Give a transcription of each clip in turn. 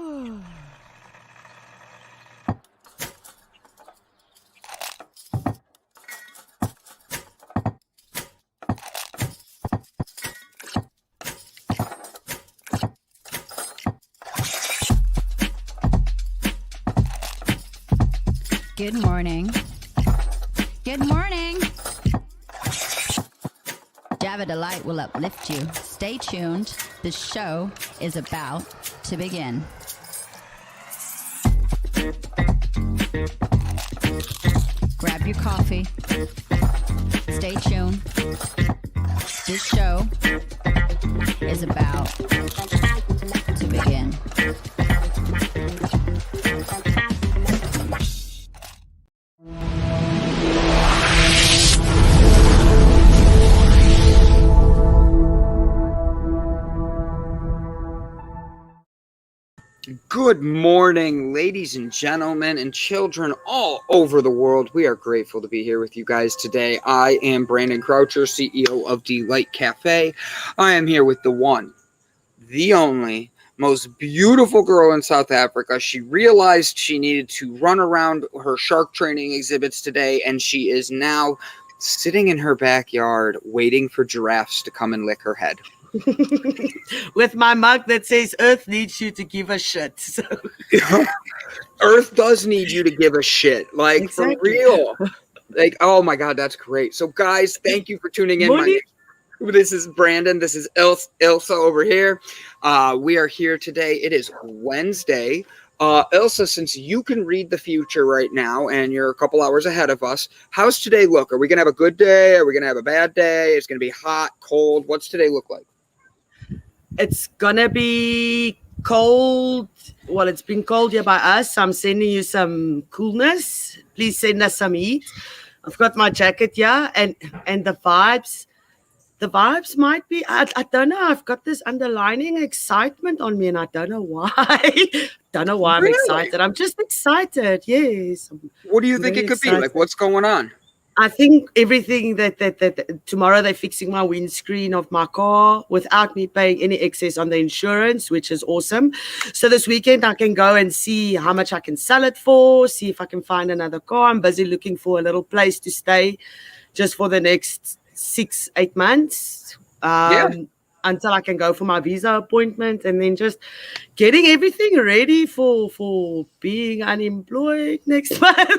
Good morning. Good morning. Java Delight will uplift you. Stay tuned. The show is about to begin. Grab your coffee. Stay tuned. This show is about to begin. Good morning, ladies and gentlemen and children all over the world. We are grateful to be here with you guys today. I am Brandon Croucher, CEO of Delight Cafe. I am here with the one, the only, most beautiful girl in South Africa. She realized she needed to run around her shark training exhibits today, and she is now sitting in her backyard waiting for giraffes to come and lick her head. With my mug that says Earth needs you to give a shit. So. Earth does need you to give a shit. Like, exactly. For real. Like, oh my God, that's great. So guys, thank you for tuning in. This is Brandon. This is Ilsa over here. We are here today. It is Wednesday. Ilsa, since you can read the future right now and you're a couple hours ahead of us, how's today look? Are we going to have a good day? Are we going to have a bad day? It's going to be hot, cold. What's today look like? It's going to be cold. Well, it's been cold here by us. I'm sending you some coolness. Please send us some heat. I've got my jacket here and the vibes. The vibes might be, I don't know. I've got this underlining excitement on me and I don't know why. I'm excited. I'm just excited. Yes. What do you think it could be? Like, what's going on? I think everything that tomorrow they're fixing my windscreen of my car without me paying any excess on the insurance, which is awesome. So this weekend I can go and see how much I can sell it for, see if I can find another car. I'm busy looking for a little place to stay just for the next 6-8 months until I can go for my visa appointment, and then just getting everything ready for being unemployed next month.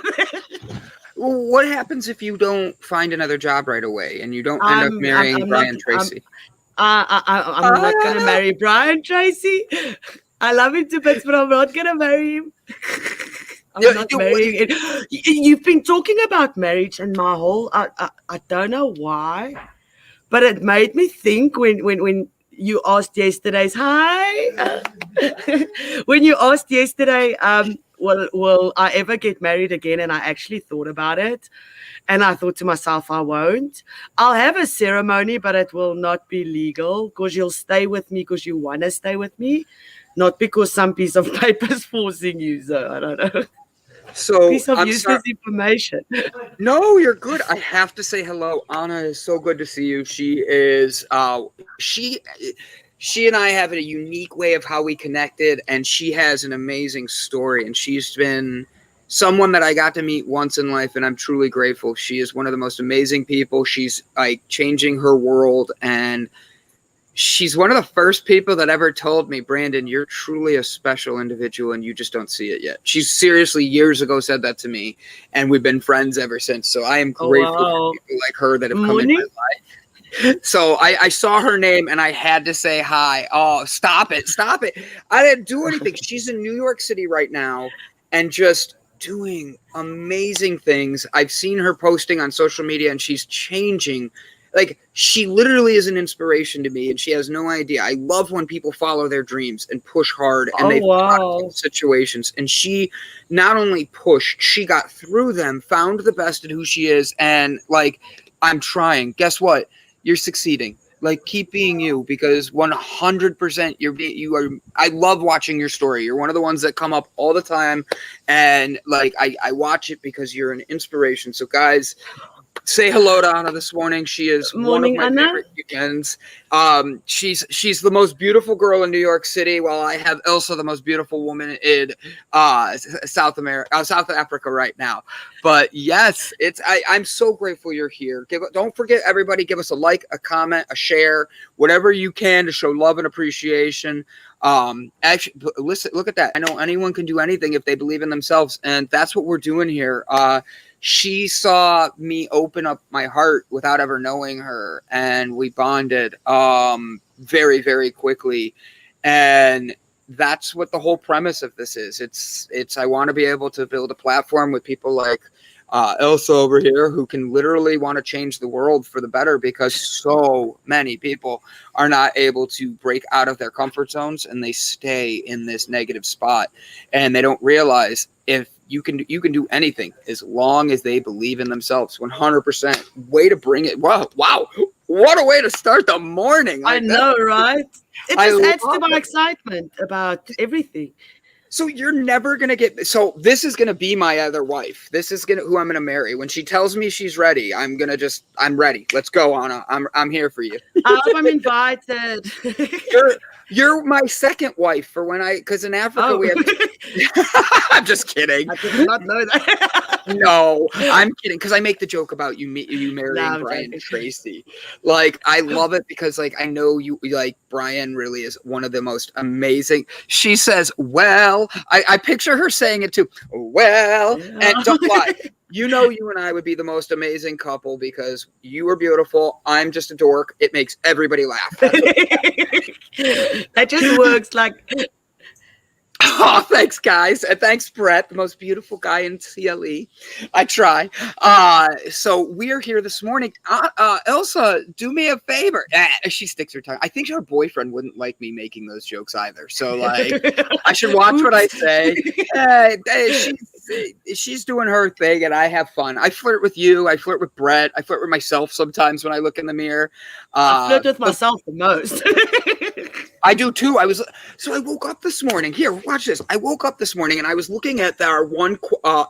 What happens if you don't find another job right away and you don't end up marrying Brian Tracy? I'm not going to marry Brian Tracy. I love him to bits, but I'm not going to marry him. I'm not marrying it. You've been talking about marriage and my whole, I don't know why, but it made me think when you asked yesterday's, when you asked yesterday, will I ever get married again? And I actually thought about it. And I thought to myself, I won't. I'll have a ceremony, but it will not be legal because you'll stay with me because you want to stay with me, not because some piece of paper is forcing you. So I don't know. So piece of useless information. No, you're good. I have to say hello. Anna is so good to see you. She is she and I have a unique way of how we connected, and she has an amazing story, and she's been someone that I got to meet once in life, and I'm truly grateful. She is one of the most amazing people. She's like changing her world, and she's one of the first people that ever told me, Brandon, you're truly a special individual and you just don't see it yet. She seriously years ago said that to me, and we've been friends ever since. So I am grateful for people like her that have come in my life. So I saw her name and I had to say hi. Oh, stop it. I didn't do anything. She's in New York City right now and just doing amazing things. I've seen her posting on social media and she's changing. Like, she literally is an inspiration to me and she has no idea. I love when people follow their dreams and push hard and they find situations. And she not only pushed, she got through them, found the best at who she is. And like, I'm trying. Guess what? You're succeeding. Like, keep being you, because 100% you are. I love watching your story. You're one of the ones that come up all the time. And like, I watch it because you're an inspiration. So guys, Say hello to Anna this morning. She is Morning, one of my Anna. favorite weekends. She's the most beautiful girl in New York City, while I have Elsa, the most beautiful woman in South Africa right now. But yes, I'm so grateful you're here. Don't forget, everybody, give us a like, a comment, a share, whatever you can to show love and appreciation. Actually, listen, look at that. I know anyone can do anything if they believe in themselves, and that's what we're doing here. She saw me open up my heart without ever knowing her, and we bonded very, very quickly. And that's what the whole premise of this is. It's I want to be able to build a platform with people like Elsa over here, who can literally want to change the world for the better, because so many people are not able to break out of their comfort zones, and they stay in this negative spot, and they don't realize if you can do anything as long as they believe in themselves. 100%. Way to bring it. Wow. What a way to start the morning. I know, right? It just adds to my excitement about everything. So you're never going to get, so this is going to be my other wife. This is who I'm going to marry. When she tells me she's ready, I'm ready. Let's go, Anna. I'm here for you. I'm invited. You're my second wife for because in Africa we have, I'm just kidding. I did not know that. No, I'm kidding. Because I make the joke about you marrying Brian and Tracy. Like, I love it because, like, I know you, like, Brian really is one of the most amazing. She says, well, I picture her saying it too. Well, and don't lie. You know, you and I would be the most amazing couple because you are beautiful. I'm just a dork. It makes everybody laugh. That just works like. Oh, thanks, guys. And thanks, Brett, the most beautiful guy in CLE. I try. So we're here this morning. Elsa, do me a favor. She sticks her tongue. I think her boyfriend wouldn't like me making those jokes either. So, like, I should watch what I say. She's doing her thing, and I have fun. I flirt with you. I flirt with Brett. I flirt with myself sometimes when I look in the mirror. I flirt with myself the most. I do too. I woke up this morning. Here, watch this. I woke up this morning and I was looking at our one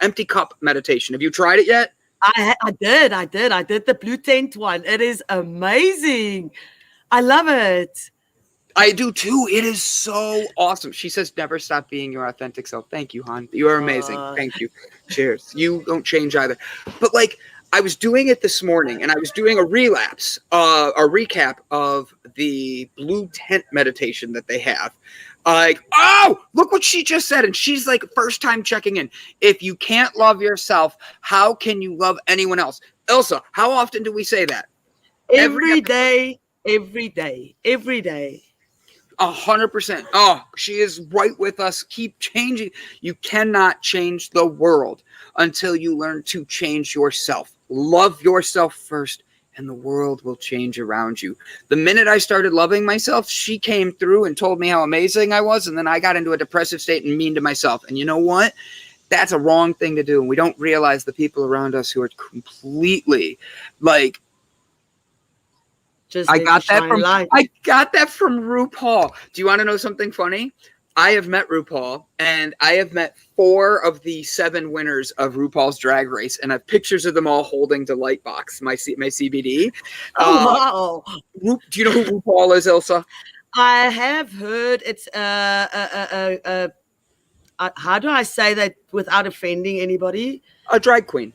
empty cup meditation. Have you tried it yet? I did. I did the blue tent one. It is amazing. I love it. I do too. It is so awesome. She says, never stop being your authentic self. Thank you, hon. You are amazing. Thank you. Cheers. You don't change either. But, like, I was doing it this morning, and I was doing a recap of the blue tent meditation that they have. Like, oh, look what she just said. And she's like, first time checking in. If you can't love yourself, how can you love anyone else? Elsa, how often do we say that? Every day. 100%. Oh, she is right with us. Keep changing. You cannot change the world until you learn to change yourself. Love yourself first, and the world will change around you. The minute I started loving myself, she came through and told me how amazing I was, and then I got into a depressive state and mean to myself. And you know what? That's a wrong thing to do, and we don't realize the people around us who are completely, like, I got that from RuPaul. Do you want to know something funny? I have met RuPaul, and I have met 4 of the 7 winners of RuPaul's Drag Race, and I have pictures of them all holding the light box, my CBD. Oh, wow. Do you know who RuPaul is, Elsa? I have heard it's how do I say that without offending anybody? A drag queen.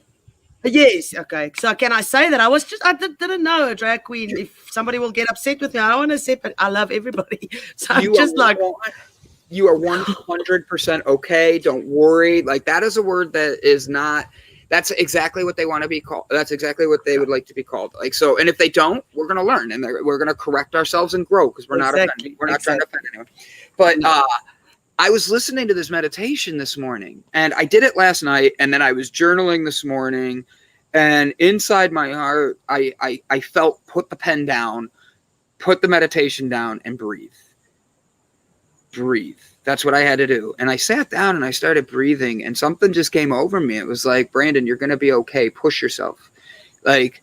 Yes. Okay. So can I say that? I didn't know a drag queen. If somebody will get upset with me, I don't want to say, but I love everybody. So I'm just like. You are 100% okay. Don't worry. Like, that is a word that is not, that's exactly what they want to be called. That's exactly what they would like to be called. Like, so, and if they don't, we're going to learn, and we're going to correct ourselves and grow, because we're not offending. We're not trying to offend anyone. But I was listening to this meditation this morning, and I did it last night, and then I was journaling this morning, and inside my heart, I felt, put the pen down, put the meditation down, and breathe. That's what I had to do. And I sat down and I started breathing, and something just came over me. It was like, Brandon, you're going to be okay. Push yourself. Like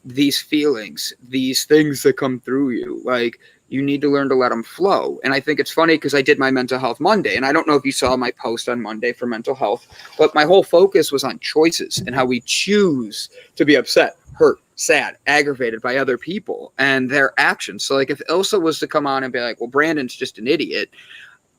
these feelings, these things that come through you, like, You need to learn to let them flow. And I think it's funny because I did my mental health Monday, and I don't know if you saw my post on Monday for mental health, but my whole focus was on choices and how we choose to be upset, hurt, sad, aggravated by other people and their actions. So like if Ilsa was to come on and be like, well, Brandon's just an idiot,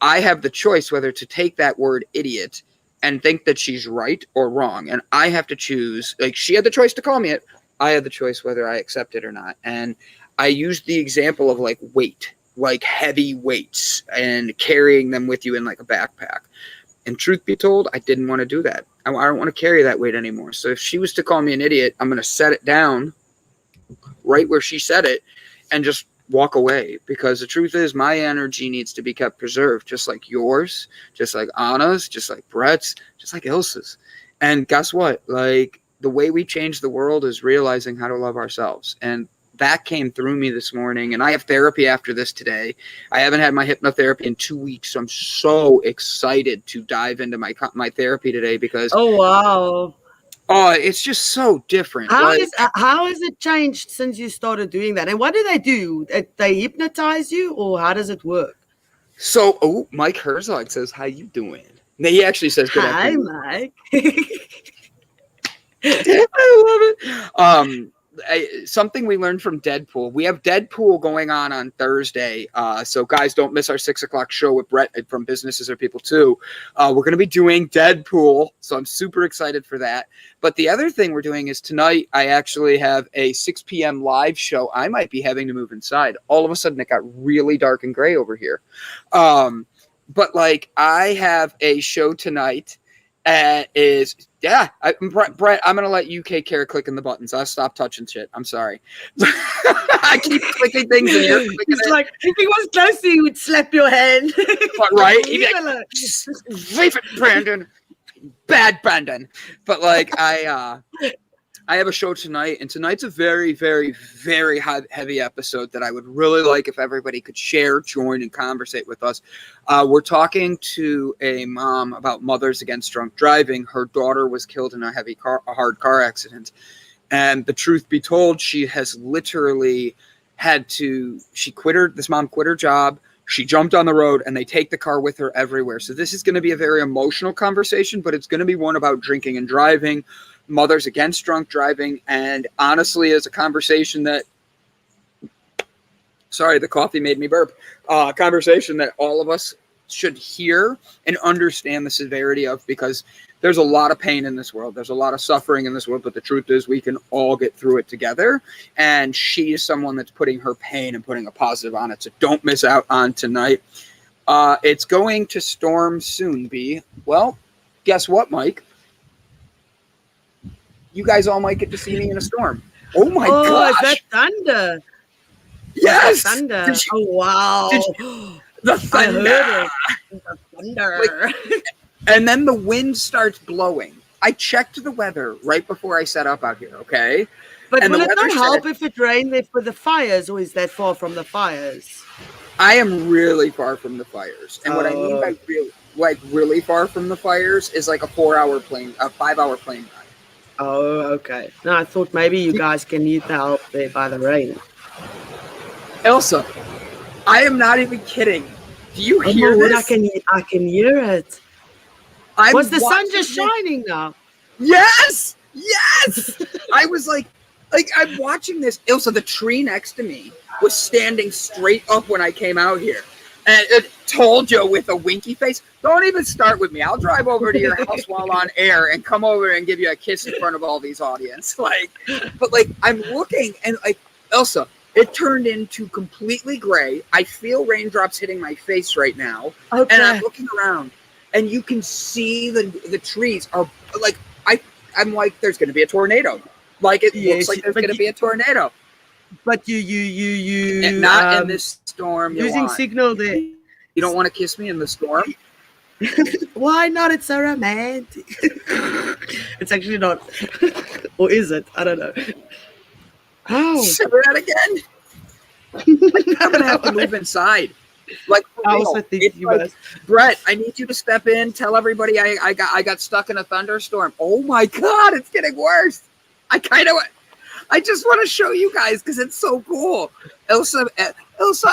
I have the choice whether to take that word idiot and think that she's right or wrong. And I have to choose, like she had the choice to call me it. I had the choice whether I accept it or not. And I used the example of like weight, like heavy weights and carrying them with you in like a backpack. And truth be told, I didn't want to do that. I don't want to carry that weight anymore. So if she was to call me an idiot, I'm going to set it down right where she said it and just walk away, because the truth is my energy needs to be kept preserved, just like yours, just like Anna's, just like Brett's, just like Ilsa's. And guess what? Like the way we change the world is realizing how to love ourselves. And that came through me this morning, and I have therapy after this today. I haven't had my hypnotherapy in 2 weeks, so I'm so excited to dive into my therapy today because it's just so different. How has it changed since you started doing that? And what do? They hypnotize you, or how does it work? So, Mike Herzog says, "How you doing?" No, he actually says, "Good afternoon." Hi, Mike. I love it. Something we learned from Deadpool. We have Deadpool going on Thursday. So guys, don't miss our 6:00 show with Brett from Businesses Are People Too. We're going to be doing Deadpool. So I'm super excited for that. But the other thing we're doing is tonight, I actually have a 6 p.m. live show. I might be having to move inside. All of a sudden it got really dark and gray over here. But like I have a show tonight. Brett, I'm going to let you take care of clicking the buttons. I'll stop touching shit. I'm sorry. I keep clicking things and you're clicking it's like, if he was closer, he would slap your hand. Right? He'd be like, leave it, Brandon. Bad Brandon. But like, I have a show tonight, and tonight's a very, very, very heavy episode that I would really like if everybody could share, join, and conversate with us. We're talking to a mom about mothers against drunk driving. Her daughter was killed in a hard car accident. And the truth be told, she has literally this mom quit her job. She jumped on the road, and they take the car with her everywhere. So this is going to be a very emotional conversation, but it's going to be one about drinking and driving, mothers against drunk driving, and honestly is a conversation that, sorry, the coffee made me burp, conversation that all of us should hear and understand the severity of, because there's a lot of pain in this world. There's a lot of suffering in this world, but the truth is we can all get through it together. And she is someone that's putting her pain and putting a positive on it. So don't miss out on tonight. It's going to storm soon, B. Well, guess what, Mike? You guys all might get to see me in a storm. Oh my gosh. Is that thunder? Yes. Thunder. Wow. The thunder. I heard it. The thunder. And then the wind starts blowing. I checked the weather right before I set up out here, okay? But will it not help if it rained there for the fires, or is that far from the fires? I am really far from the fires. And what I mean by really far from the fires is like a 5-hour plane ride. Oh, okay. No, I thought maybe you guys can need the help there by the rain. Elsa, I am not even kidding. Do you hear this? I can hear it. Was the sun just shining now? Yes! Yes! I was like, I'm watching this. Elsa, the tree next to me was standing straight up when I came out here. And it told you with a winky face, don't even start with me. I'll drive over to your house while on air and come over and give you a kiss in front of all these audience. But I'm looking and Elsa, it turned into completely gray. I feel raindrops hitting my face right now. Okay. And I'm looking around and you can see the trees are I'm like, there's going to be a tornado. Looks like there's going to be a tornado. But you not in this storm. Using signal there. You don't want to kiss me in the storm? Why not? It's so romantic. It's actually not. Or is it? I don't know. Oh. Say that again? I'm going to have to move inside. I also think you must. Brett, I need you to step in. Tell everybody I got stuck in a thunderstorm. Oh my God, it's getting worse. I kind of I just want to show you guys because it's so cool. Ilsa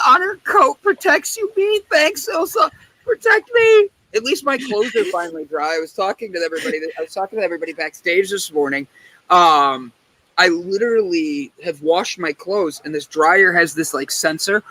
on her coat protects you, me. Thanks, Ilsa. Protect me. At least my clothes are finally dry. I was talking to everybody backstage this morning. I literally have washed my clothes, and this dryer has this like sensor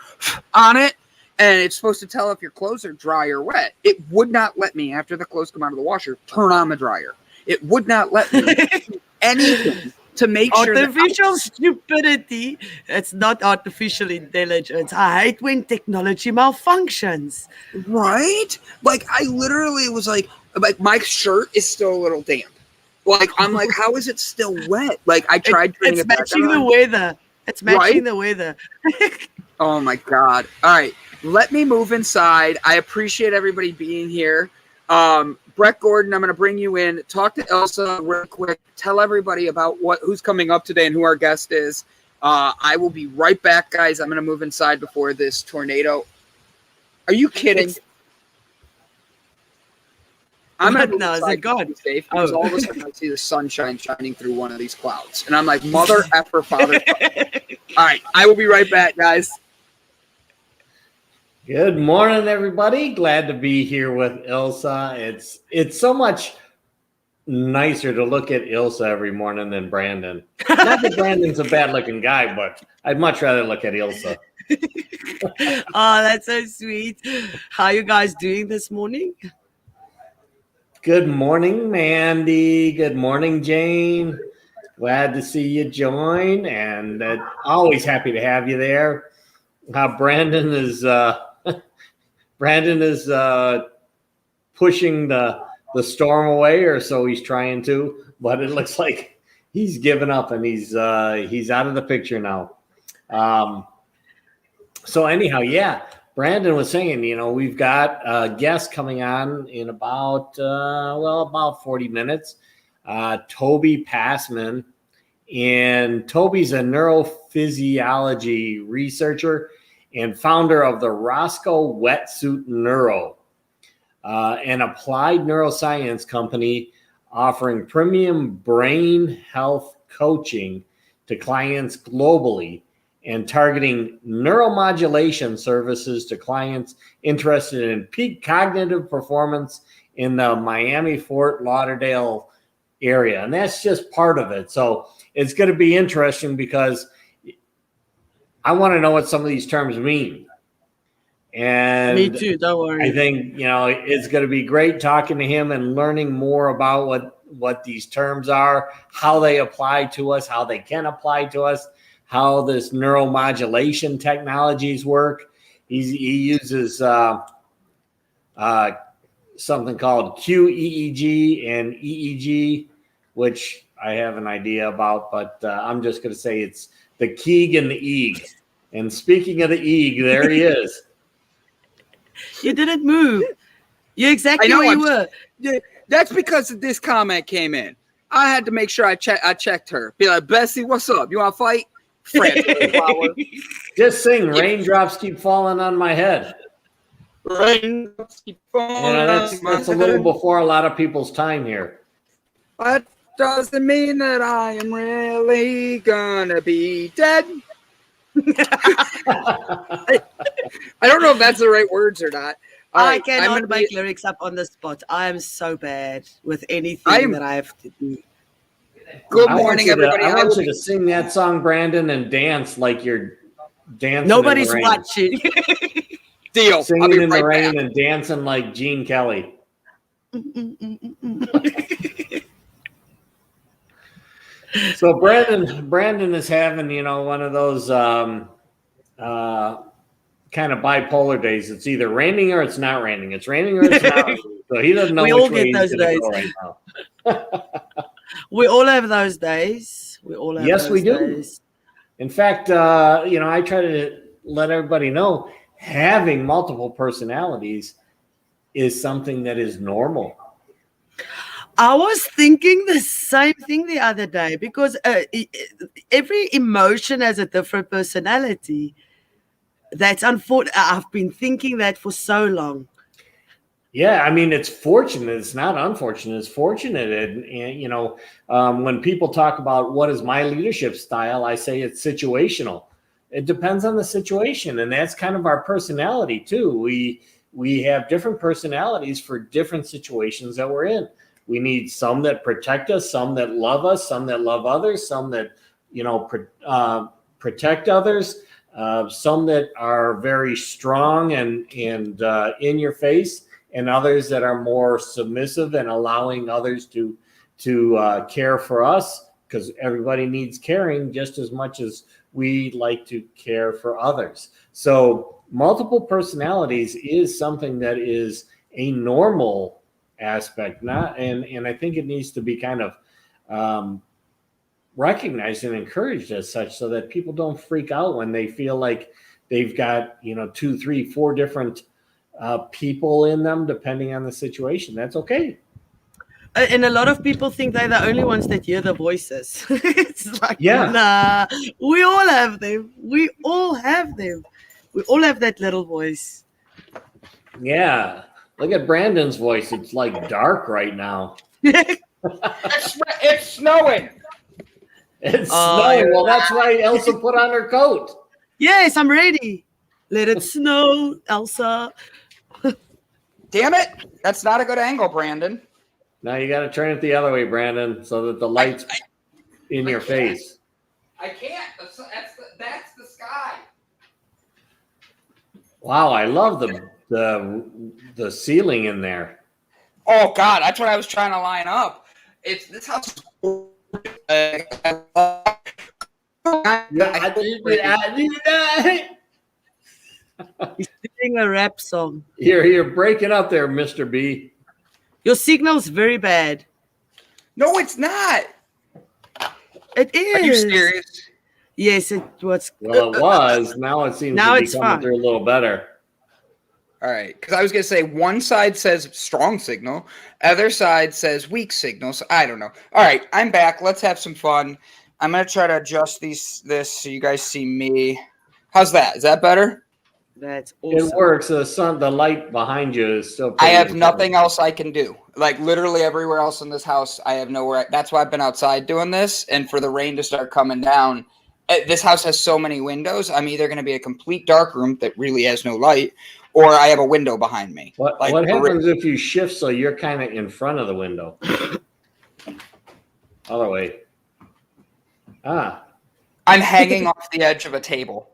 on it, and it's supposed to tell if your clothes are dry or wet. It would not let me, after the clothes come out of the washer, turn on the dryer. It would not let me do anything to make sure that artificial stupidity. It's not artificial intelligence. I hate when technology malfunctions. Right? Like, I literally was like my shirt is still a little damp. Like, I'm like, how is it still wet? Like, I tried turning it's it back matching on. the weather. It's matching the weather. Oh my God. All right. Let me move inside. I appreciate everybody being here. Brett Gordon, I'm going to bring you in. Talk to Elsa real quick. Tell everybody about who's coming up today and who our guest is. I will be right back, guys. I'm going to move inside before this tornado. Are you kidding? I'm going to move inside to be safe because all of a sudden I see the sunshine shining through one of these clouds. And I'm like, mother effer, father. All right. I will be right back, guys. Good morning, everybody. Glad to be here with Ilsa. It's so much nicer to look at Ilsa every morning than Brandon. Not that Brandon's a bad-looking guy, but I'd much rather look at Ilsa. Oh, that's so sweet. How are you guys doing this morning? Good morning, Mandy. Good morning, Jane. Glad to see you join, and always happy to have you there. Brandon is pushing the storm away, or so he's trying to, but it looks like he's given up and he's out of the picture now. So anyhow, yeah, Brandon was saying, we've got a guest coming on in about 40 minutes. Toby Pasman, and Toby's a neurophysiology researcher and founder of the Roscoe Wetsuit Neuro, an applied neuroscience company offering premium brain health coaching to clients globally and targeting neuromodulation services to clients interested in peak cognitive performance in the Miami-Fort Lauderdale area. And that's just part of it. So it's going to be interesting because I want to know what some of these terms mean. And me too, don't worry. I think, it's going to be great talking to him and learning more about what these terms are, how they apply to us, how they can apply to us, how this neuromodulation technologies work. He uses something called QEEG and EEG, which I have an idea about, but I'm just going to say it's the QEEG and the EEG. And speaking of the EEG, there he is. You didn't move. You're exactly where you were. That's because this comment came in. I had to make sure I checked her. Be like, Bessie, what's up? You want to fight? Just sing Raindrops Keep Falling on My Head. Raindrops keep falling that's a little before a lot of people's time here. That doesn't mean that I am really gonna be dead. I don't know if that's the right words or not. I cannot make lyrics up on the spot. I am so bad with anything that I have to do. Good morning, everybody. I want you to sing that song, Brandon, and dance like you're dancing. Nobody's in the rain. watching. Deal. Singing in the rain and dancing like Gene Kelly. So Brandon is having, one of those kind of bipolar days. It's either raining or it's not raining. It's raining or it's not raining. So he doesn't know which way he's going to go right now. We all have those days. Yes, we do. Days. In fact, I try to let everybody know having multiple personalities is something that is normal. I was thinking the same thing the other day because every emotion has a different personality. That's unfortunate. I've been thinking that for so long. Yeah, I mean, it's fortunate. It's not unfortunate. It's fortunate. And you know, when people talk about what is my leadership style, I say it's situational. It depends on the situation, and that's kind of our personality too. We have different personalities for different situations that we're in. We need some that protect us, some that love us, some that love others, some that, you know, protect others, some that are very strong and in your face, and others that are more submissive and allowing others to care for us, because everybody needs caring just as much as we like to care for others. So multiple personalities is something that is a normal aspect, and I think it needs to be kind of recognized and encouraged as such, so that people don't freak out when they feel like they've got, you know, 2, 3, 4 different people in them, depending on the situation. That's okay. And a lot of people think they're the only ones that hear the voices. It's like, nah, we all have them. We all have them. We all have that little voice. Yeah. Look at Brandon's voice. It's like dark right now. It's snowing. It's snowing. Well, that's why Elsa put on her coat. Yes, I'm ready. Let it snow, Elsa. Damn it. That's not a good angle, Brandon. Now you got to turn it the other way, Brandon, so that the light's in your face. I can't. That's the sky. Wow, I love the ceiling in there. Oh God, that's what I was trying to line up. It's this house. He's singing a rap song. You're breaking up there, Mr. B. Your signal's very bad. No, it's not. It is. Are you serious? Yes, it was. Well, it was. Now it seems to be coming through a little better. All right, because I was going to say one side says strong signal, other side says weak signal. So I don't know. All right, I'm back. Let's have some fun. I'm going to try to adjust this so you guys see me. How's that? Is that better? That's awesome. It works. The light behind you is still I have nothing else I can do. Like literally everywhere else in this house, I have nowhere. That's why I've been outside doing this. And for the rain to start coming down, this house has so many windows. I'm either going to be a complete dark room that really has no light, or I have a window behind me. What happens if you shift so you're kind of in front of the window? Other way. I'm hanging off the edge of a table.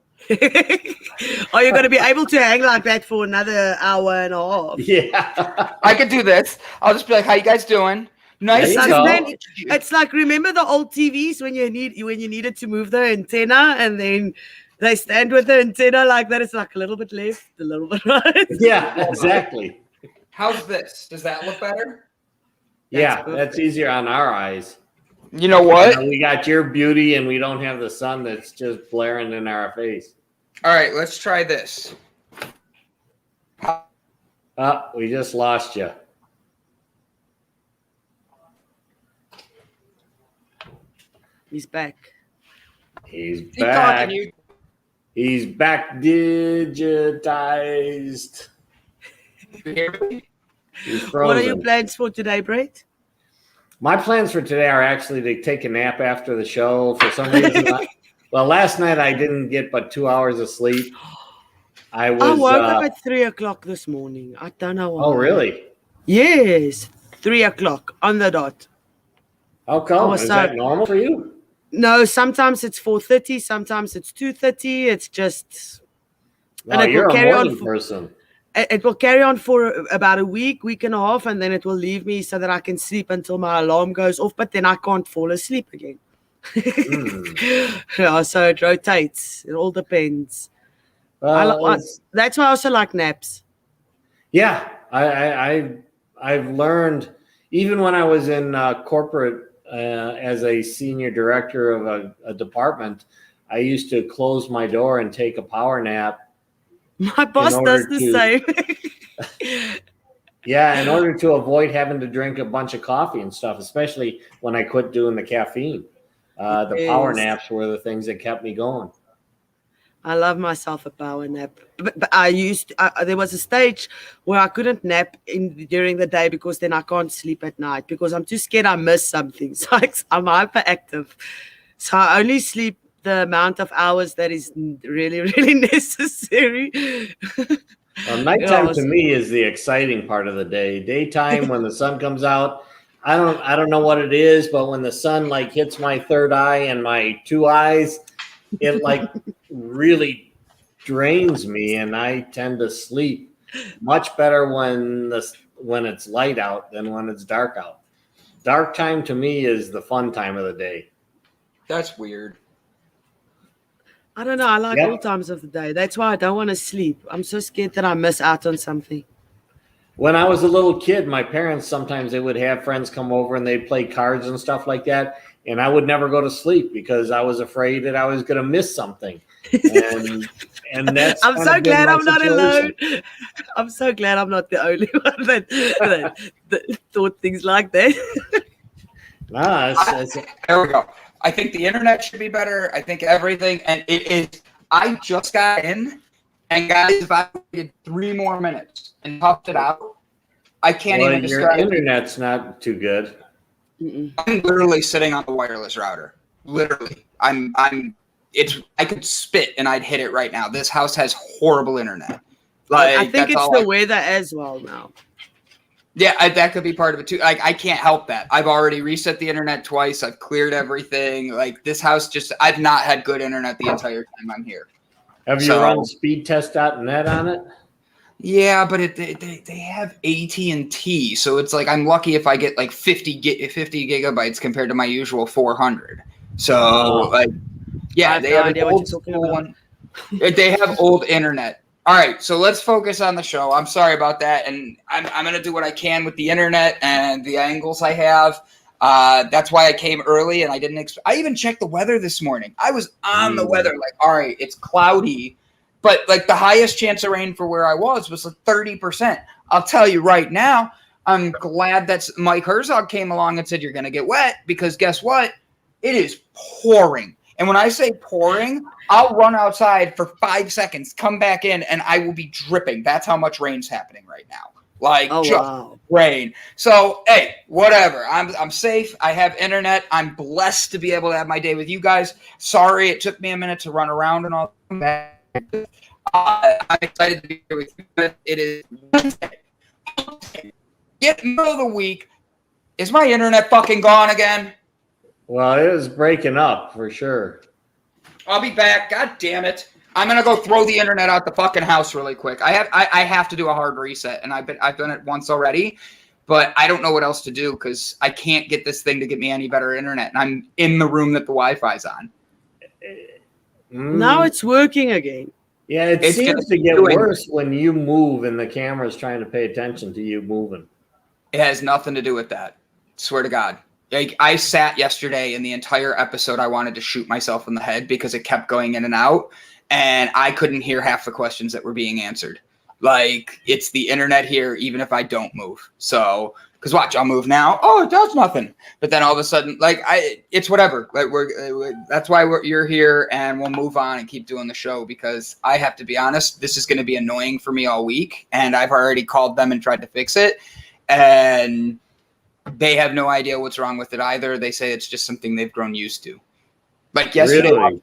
Are you going to be able to hang like that for another hour and a half? Yeah. I could do this. I'll just be like, how you guys doing? Nice. It's like, remember the old TVs when you needed to move the antenna, and then they stand with the antenna like that. It's like a little bit left, a little bit right. Yeah, exactly. How's this? Does that look better? That's easier on our eyes. You know what? We got your beauty, and we don't have the sun that's just blaring in our face. All right, let's try this. We just lost you. He's back. He's back. He's back digitized. What are your plans for today, Brett? My plans for today are actually to take a nap after the show. For some reason, last night I didn't get but 2 hours of sleep. I woke up at 3 o'clock this morning. I don't know why. Oh, really? Yes, 3 o'clock on the dot. How come? Is that normal for you? No, sometimes it's 4:30, sometimes it's 2:30. It's just... No, and you're a morning person. It will carry on for about a week and a half, and then it will leave me so that I can sleep until my alarm goes off, but then I can't fall asleep again. Yeah, so it rotates. It all depends. That's why I also like naps. Yeah, I've learned, even when I was in corporate as a senior director of a department, I used to close my door and take a power nap. My boss does the same. Yeah, in order to avoid having to drink a bunch of coffee and stuff, especially when I quit doing the caffeine. The power naps were the things that kept me going. I love myself a power nap. But there was a stage where I couldn't nap during the day because then I can't sleep at night because I'm too scared I miss something. So I'm hyperactive. So I only sleep the amount of hours that is really, really necessary. Nighttime to me is the exciting part of the day. Daytime, when the sun comes out, I don't know what it is, but when the sun like hits my third eye and my two eyes, it like really drains me, and I tend to sleep much better when it's light out than when it's dark out. Dark time to me is the fun time of the day. That's weird. I don't know. I like all times of the day. That's why I don't want to sleep. I'm so scared that I miss out on something. When I was a little kid, my parents, sometimes they would have friends come over and they'd play cards and stuff like that. And I would never go to sleep because I was afraid that I was going to miss something. And that's I'm so glad I'm not alone. I'm so glad I'm not the only one that thought things like that. There we go. I think the internet should be better. I think everything, and it is. I just got in, and guys, if I waited 3 more minutes and toughed it out, I can't even describe. Your internet's not too good. I'm literally sitting on the wireless router. Literally, I could spit and I'd hit it right now. This house has horrible internet. Like, I think it's the weather as well now. Yeah, that could be part of it too. Like, I can't help that. I've already reset the internet twice. I've cleared everything. Like, this house I've not had good internet the entire time I'm here. Have you run speedtest.net on it? Yeah, but they have AT&T, so it's like I'm lucky if I get like 50 gigabytes compared to my usual 400. So like, yeah, they have an old school one. They have old internet. All right, so let's focus on the show. I'm sorry about that, and I'm going to do what I can with the internet and the angles I have. That's why I came early, and I didn't. I even checked the weather this morning. I was on the weather, like, all right, it's cloudy, but like the highest chance of rain for where I was like 30%. I'll tell you right now, I'm glad that Mike Herzog came along and said you're going to get wet because guess what? It is pouring. And when I say pouring, I'll run outside for 5 seconds, come back in, and I will be dripping. That's how much rain's happening right now. Like, rain. So, hey, whatever. I'm safe. I have internet. I'm blessed to be able to have my day with you guys. Sorry it took me a minute to run around and all that. I'm excited to be here with you. It is Wednesday. Middle of the week. Is my internet fucking gone again? Well, it was breaking up for sure. I'll be back. God damn it. I'm going to go throw the internet out the fucking house really quick. I have to do a hard reset, and I've done it once already, but I don't know what else to do because I can't get this thing to get me any better internet, and I'm in the room that the Wi-Fi's on. Now it's working again. Yeah, it seems to get worse when you move and the camera's trying to pay attention to you moving. It has nothing to do with that. Swear to God. Like, I sat yesterday and the entire episode I wanted to shoot myself in the head because it kept going in and out, and I couldn't hear half the questions that were being answered. Like, it's the internet here, even if I don't move. So, because watch, I'll move now. Oh, it does nothing. But then all of a sudden, like, it's whatever. Like, that's why you're here, and we'll move on and keep doing the show because I have to be honest, this is going to be annoying for me all week, and I've already called them and tried to fix it, and they have no idea what's wrong with it either. They say it's just something they've grown used to. Like yesterday, really?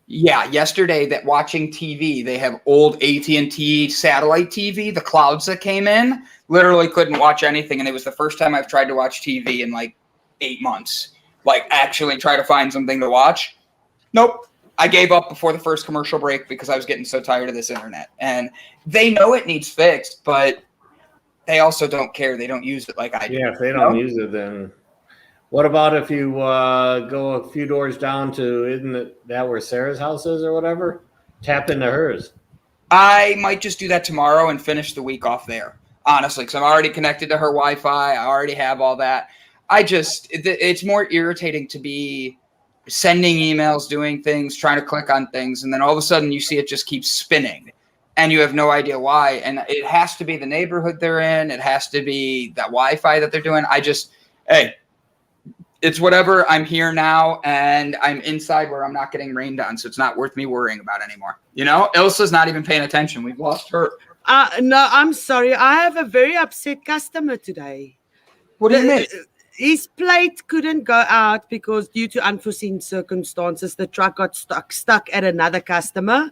Yesterday that watching TV, they have old AT&T satellite TV, the clouds that came in, literally couldn't watch anything. And it was the first time I've tried to watch TV in like 8 months, like actually try to find something to watch. Nope. I gave up before the first commercial break because I was getting so tired of this internet. And they know it needs fixed, but they also don't care. They don't use it like I do. Yeah, if they don't use it, then what about if you go a few doors down to, isn't that where Sarah's house is or whatever? Tap into hers. I might just do that tomorrow and finish the week off there, honestly, because I'm already connected to her Wi-Fi. I already have all that. It's more irritating to be sending emails, doing things, trying to click on things, and then all of a sudden you see it just keeps spinning. And you have no idea why. And it has to be the neighborhood they're in. It has to be that Wi-Fi that they're doing. It's whatever. I'm here now, and I'm inside where I'm not getting rained on, so it's not worth me worrying about anymore. You know, Ilsa's not even paying attention. We've lost her. No, I'm sorry. I have a very upset customer today. What do you mean? His plate couldn't go out because due to unforeseen circumstances, the truck got stuck at another customer,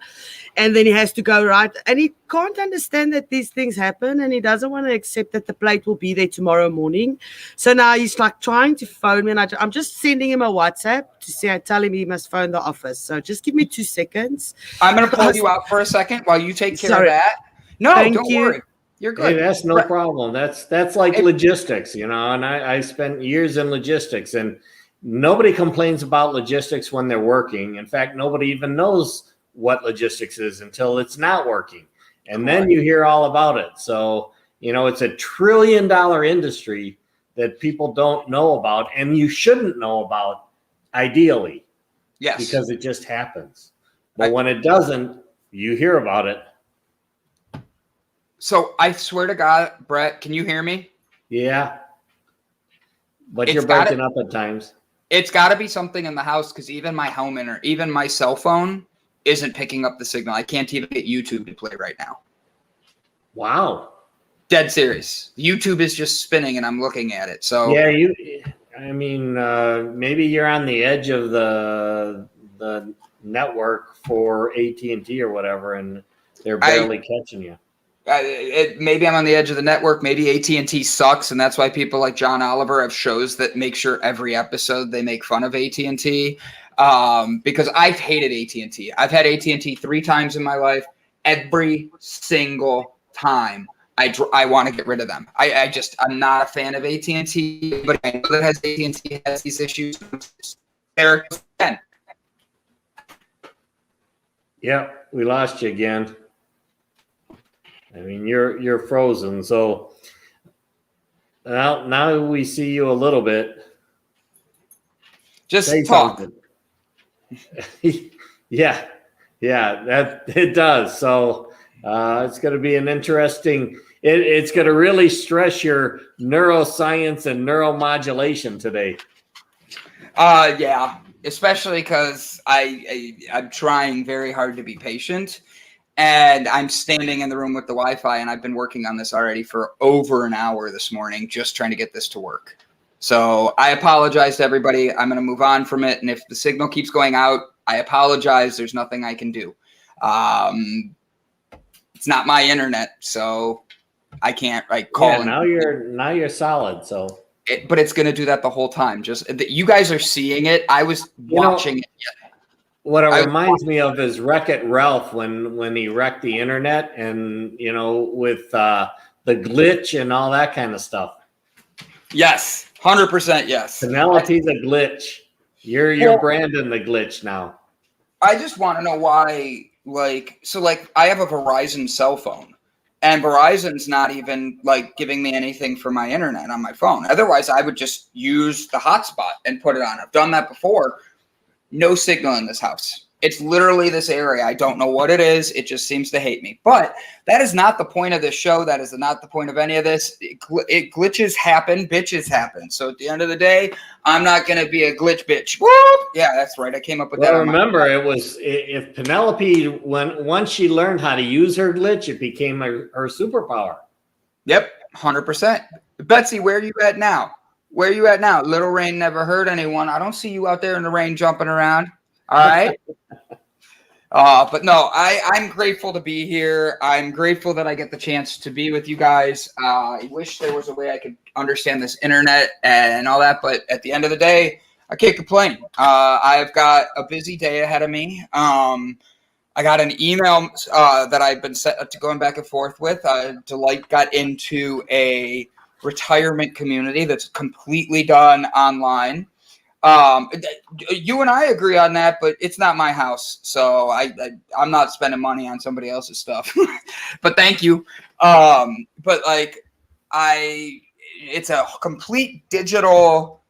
and then he has to go right. And he can't understand that these things happen, and he doesn't want to accept that the plate will be there tomorrow morning. So now he's like trying to phone me, and I'm just sending him a WhatsApp to say, tell him he must phone the office. So just give me 2 seconds. I'm going to pull you out for a second while you take care of that. No, don't worry. You're good. Hey, that's no problem. That's like logistics, you know, and I spent years in logistics, and nobody complains about logistics when they're working. In fact, nobody even knows what logistics is until it's not working. And then you hear all about it. So, you know, it's $1 trillion industry that people don't know about, and you shouldn't know about ideally. Yes. Because it just happens. But when it doesn't, you hear about it. So I swear to God, Brett, can you hear me? Yeah. But you're breaking up at times. It's got to be something in the house, because even my home even my cell phone isn't picking up the signal. I can't even get YouTube to play right now. Wow. Dead serious. YouTube is just spinning and I'm looking at it. So yeah, maybe you're on the edge of the network for AT&T or whatever, and they're barely catching you. Maybe I'm on the edge of the network. Maybe AT&T sucks, and that's why people like John Oliver have shows that make sure every episode they make fun of AT&T. Because I've hated AT&T. I've had AT&T 3 times in my life. Every single time, I want to get rid of them. I'm not a fan of AT&T, but I know that AT&T has these issues. There again. Yeah, we lost you again. I mean, you're frozen. So now we see you a little bit. Just say talk. yeah, that it does. So it's going to be an interesting. It's going to really stress your neuroscience and neuromodulation today. Yeah, especially because I'm trying very hard to be patient. And I'm standing in the room with the Wi-Fi, and I've been working on this already for over an hour this morning, just trying to get this to work. So I apologize to everybody. I'm going to move on from it. And if the signal keeps going out, I apologize. There's nothing I can do. It's not my internet, so I can't call. Yeah, now you're solid. So, but it's going to do that the whole time. Just you guys are seeing it. I was watching it. What it reminds me of is Wreck-It Ralph when he wrecked the internet, and with the glitch and all that kind of stuff. Yes, 100% yes. Penelope's a glitch. You're Brandon the glitch now. I just want to know why. I have a Verizon cell phone, and Verizon's not even giving me anything for my internet on my phone. Otherwise, I would just use the hotspot and put it on. I've done that before. No signal in this house. It's literally this area. I don't know what it is. It just seems to hate me. But that is not the point of this show. That is not the point of any of this. Glitches happen. Bitches happen. So at the end of the day, I'm not going to be a glitch bitch. Whoop! Yeah, that's right. I came up with that. Remember, it was if Penelope, once she learned how to use her glitch, it became her superpower. Yep, 100%. Betsy, where are you at now? Where are you at now? Little rain never hurt anyone. I don't see you out there in the rain jumping around. All right. But no, I'm grateful to be here. I'm grateful that I get the chance to be with you guys. I wish there was a way I could understand this internet and all that. But at the end of the day, I can't complain. I've got a busy day ahead of me. I got an email that I've been going back and forth with. Delight got into a retirement community that's completely done online. You and I agree on that, but it's not my house, so I'm not spending money on somebody else's stuff. But thank you. It's a complete digital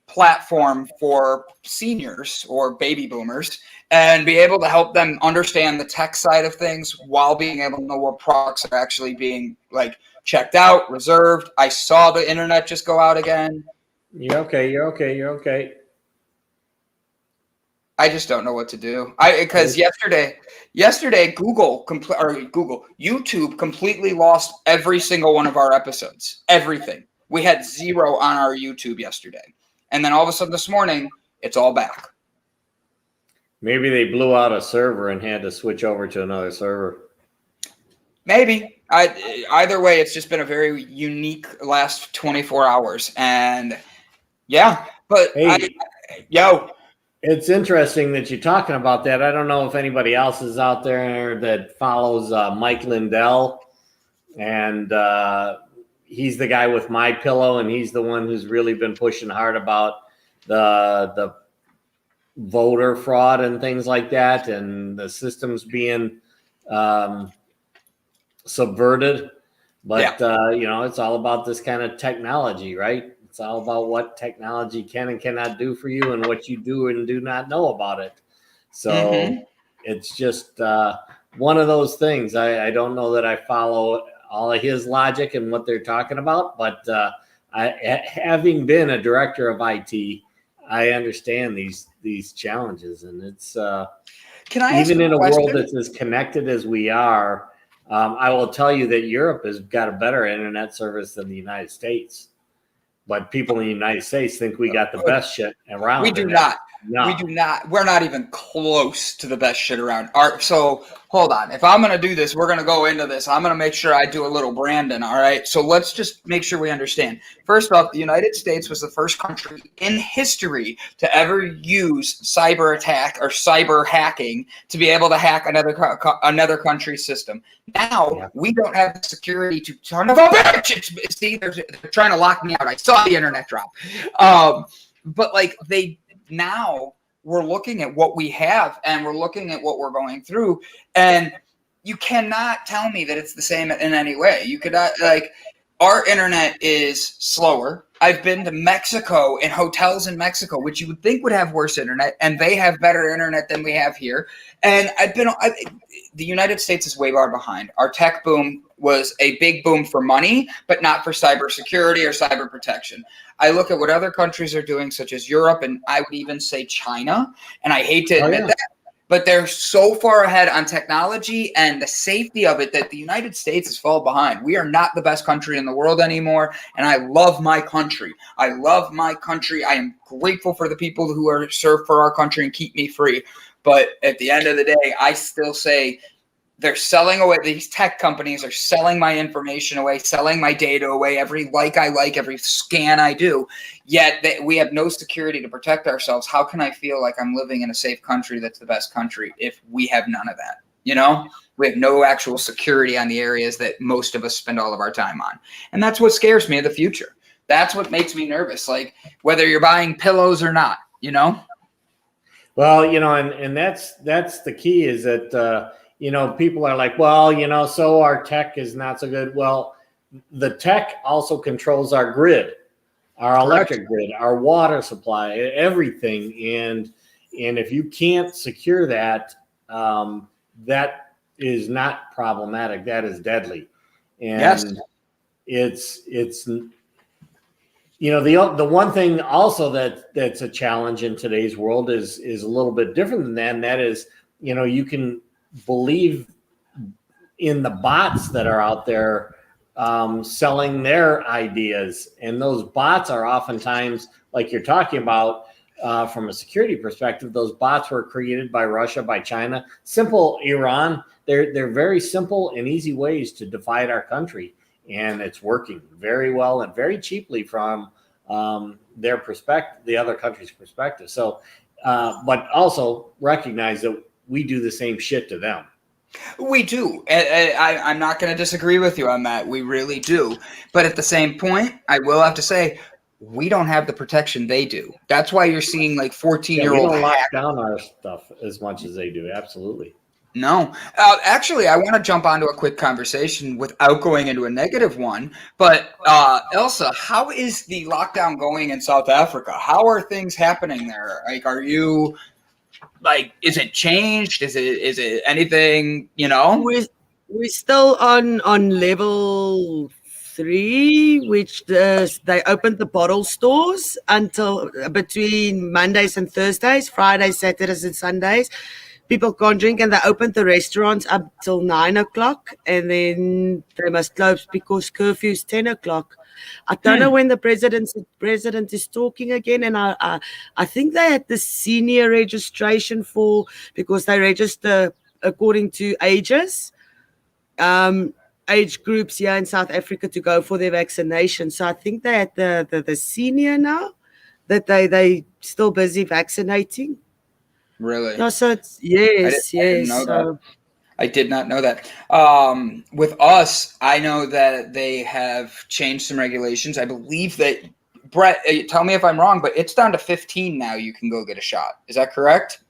platform for seniors or baby boomers, and be able to help them understand the tech side of things while being able to know what products are actually being checked out, reserved. I saw the internet just go out again. You're okay. You're okay. You're okay. I just don't know what to do. Because yesterday, YouTube completely lost every single one of our episodes. Everything. We had 0 on our YouTube yesterday, and then all of a sudden this morning, it's all back. Maybe they blew out a server and had to switch over to another server. Maybe. Either way, it's just been a very unique last 24 hours, and yeah. But Hey. yo. It's interesting that you're talking about that. I don't know if anybody else is out there that follows Mike Lindell, and he's the guy with My Pillow, and he's the one who's really been pushing hard about the voter fraud and things like that, and the systems being subverted. But it's all about this kind of technology, right? It's all about what technology can and cannot do for you and what you do and do not know about it. So it's just one of those things. I don't know that I follow all of his logic and what they're talking about, but having been a director of IT, I understand these challenges. And it's Can I even in a question? world that's as connected as we are, I will tell you that Europe has got a better internet service than the United States. But people in the United States think we got the best shit around. We do not. No. We do not. We're not even close to the best shit around. So hold on. If I'm going to do this, we're going to go into this. I'm going to make sure I do a little Brandon. All right. So let's just make sure we understand. First off, the United States was the first country in history to ever use cyber attack or cyber hacking to be able to hack another country's system. Now we don't have the security to turn off a bitch. See, they're trying to lock me out. I saw the internet drop. But like now we're looking at what we have and we're looking at what we're going through, and you cannot tell me that it's the same in any way. You could not, like, our internet is slower. I've been to Mexico and hotels in Mexico, which you would think would have worse internet, and they have better internet than we have here. And the United States is way far behind. Our tech boom was a big boom for money, but not for cybersecurity or cyber protection. I look at what other countries are doing, such as Europe, and I would even say China, and I hate to admit that, but they're so far ahead on technology and the safety of it that the United States is fall behind. We are not the best country in the world anymore, and I love my country. I love my country. I am grateful for the people who are served for our country and keep me free. But at the end of the day, I still say they're selling away. These tech companies are selling my information away, selling my data away, every I like, every scan I do. Yet we have no security to protect ourselves. How can I feel like I'm living in a safe country that's the best country if we have none of that? You know, we have no actual security on the areas that most of us spend all of our time on. And that's what scares me in the future. That's what makes me nervous. Like whether you're buying pillows or not, you know? Well, and that's the key is that, people are like, well, so our tech is not so good. Well, the tech also controls our grid, our electric grid, our water supply, everything. And if you can't secure that, that is not problematic. That is deadly. And it's the one thing also that's a challenge in today's world is a little bit different than that. And that is, you can believe in the bots that are out there selling their ideas. And those bots are oftentimes, like you're talking about, from a security perspective, those bots were created by Russia, by China, simple Iran. They're very simple and easy ways to divide our country. And it's working very well and very cheaply from their perspective, the other country's perspective. So, but also recognize that we do the same shit to them. We do. I'm not going to disagree with you on that. We really do. But at the same point, I will have to say, we don't have the protection they do. That's why you're seeing like 14-year-old. We don't lock down our stuff as much as they do. Absolutely. No. Actually, I want to jump onto a quick conversation without going into a negative one. But Elsa, how is the lockdown going in South Africa? How are things happening there? Like, are you is it changed? Is it anything, We're still on level 3, which they opened the bottle stores until between Mondays and Thursdays, Fridays, Saturdays, and Sundays. People can't drink, and they opened the restaurants up till 9 o'clock, and then they must close because curfew is 10 o'clock. I don't know when the president is talking again, and I think they had the senior registration because they register according to ages, age groups here in South Africa to go for their vaccination. So I think they had the senior now, that they still busy vaccinating. Really? No, so it's, yes. I did not know that. With us, I know that they have changed some regulations. I believe that, Brett, tell me if I'm wrong, but it's down to 15 now. You can go get a shot. Is that correct?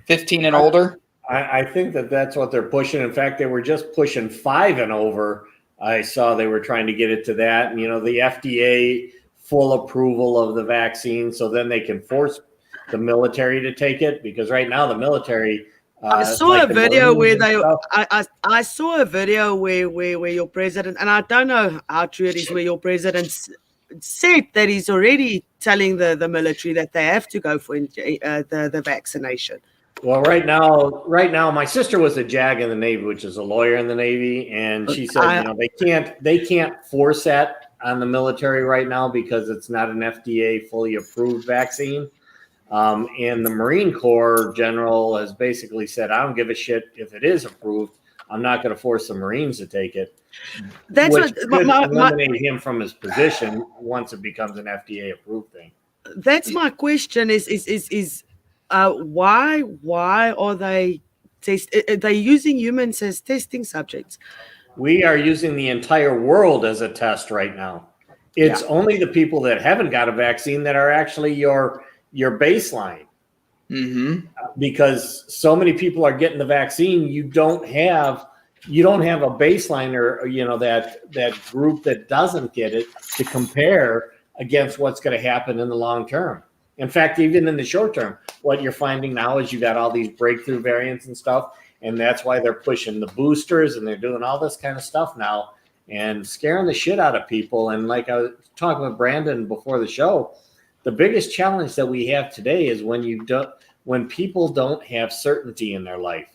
15 and older? I think that's what they're pushing. In fact, they were just pushing 5 and over. I saw they were trying to get it to that. And, the FDA full approval of the vaccine, so then they can force the military to take it, because right now the military I saw a video where I saw a video where your president, and I don't know how true it is, where your president said that he's already telling the military that they have to go for the vaccination. Well, right now, my sister was a JAG in the Navy, which is a lawyer in the Navy, and she said, they can't force that on the military right now because it's not an FDA fully approved vaccine. And the Marine Corps general has basically said, I don't give a shit if it is approved. I'm not going to force the Marines to take it. That's which could eliminate him from his position once it becomes an FDA approved thing. That's my question is why are they using humans as testing subjects? We are using the entire world as a test right now. It's only the people that haven't got a vaccine that are actually your baseline. Mm-hmm. Because so many people are getting the vaccine, you don't have a baseline or that group that doesn't get it to compare against what's going to happen in the long term. In fact, even in the short term, what you're finding now is you got all these breakthrough variants and stuff, and that's why they're pushing the boosters and they're doing all this kind of stuff now and scaring the shit out of people. And like I was talking with Brandon before the show, the biggest challenge that we have today is when people don't have certainty in their life.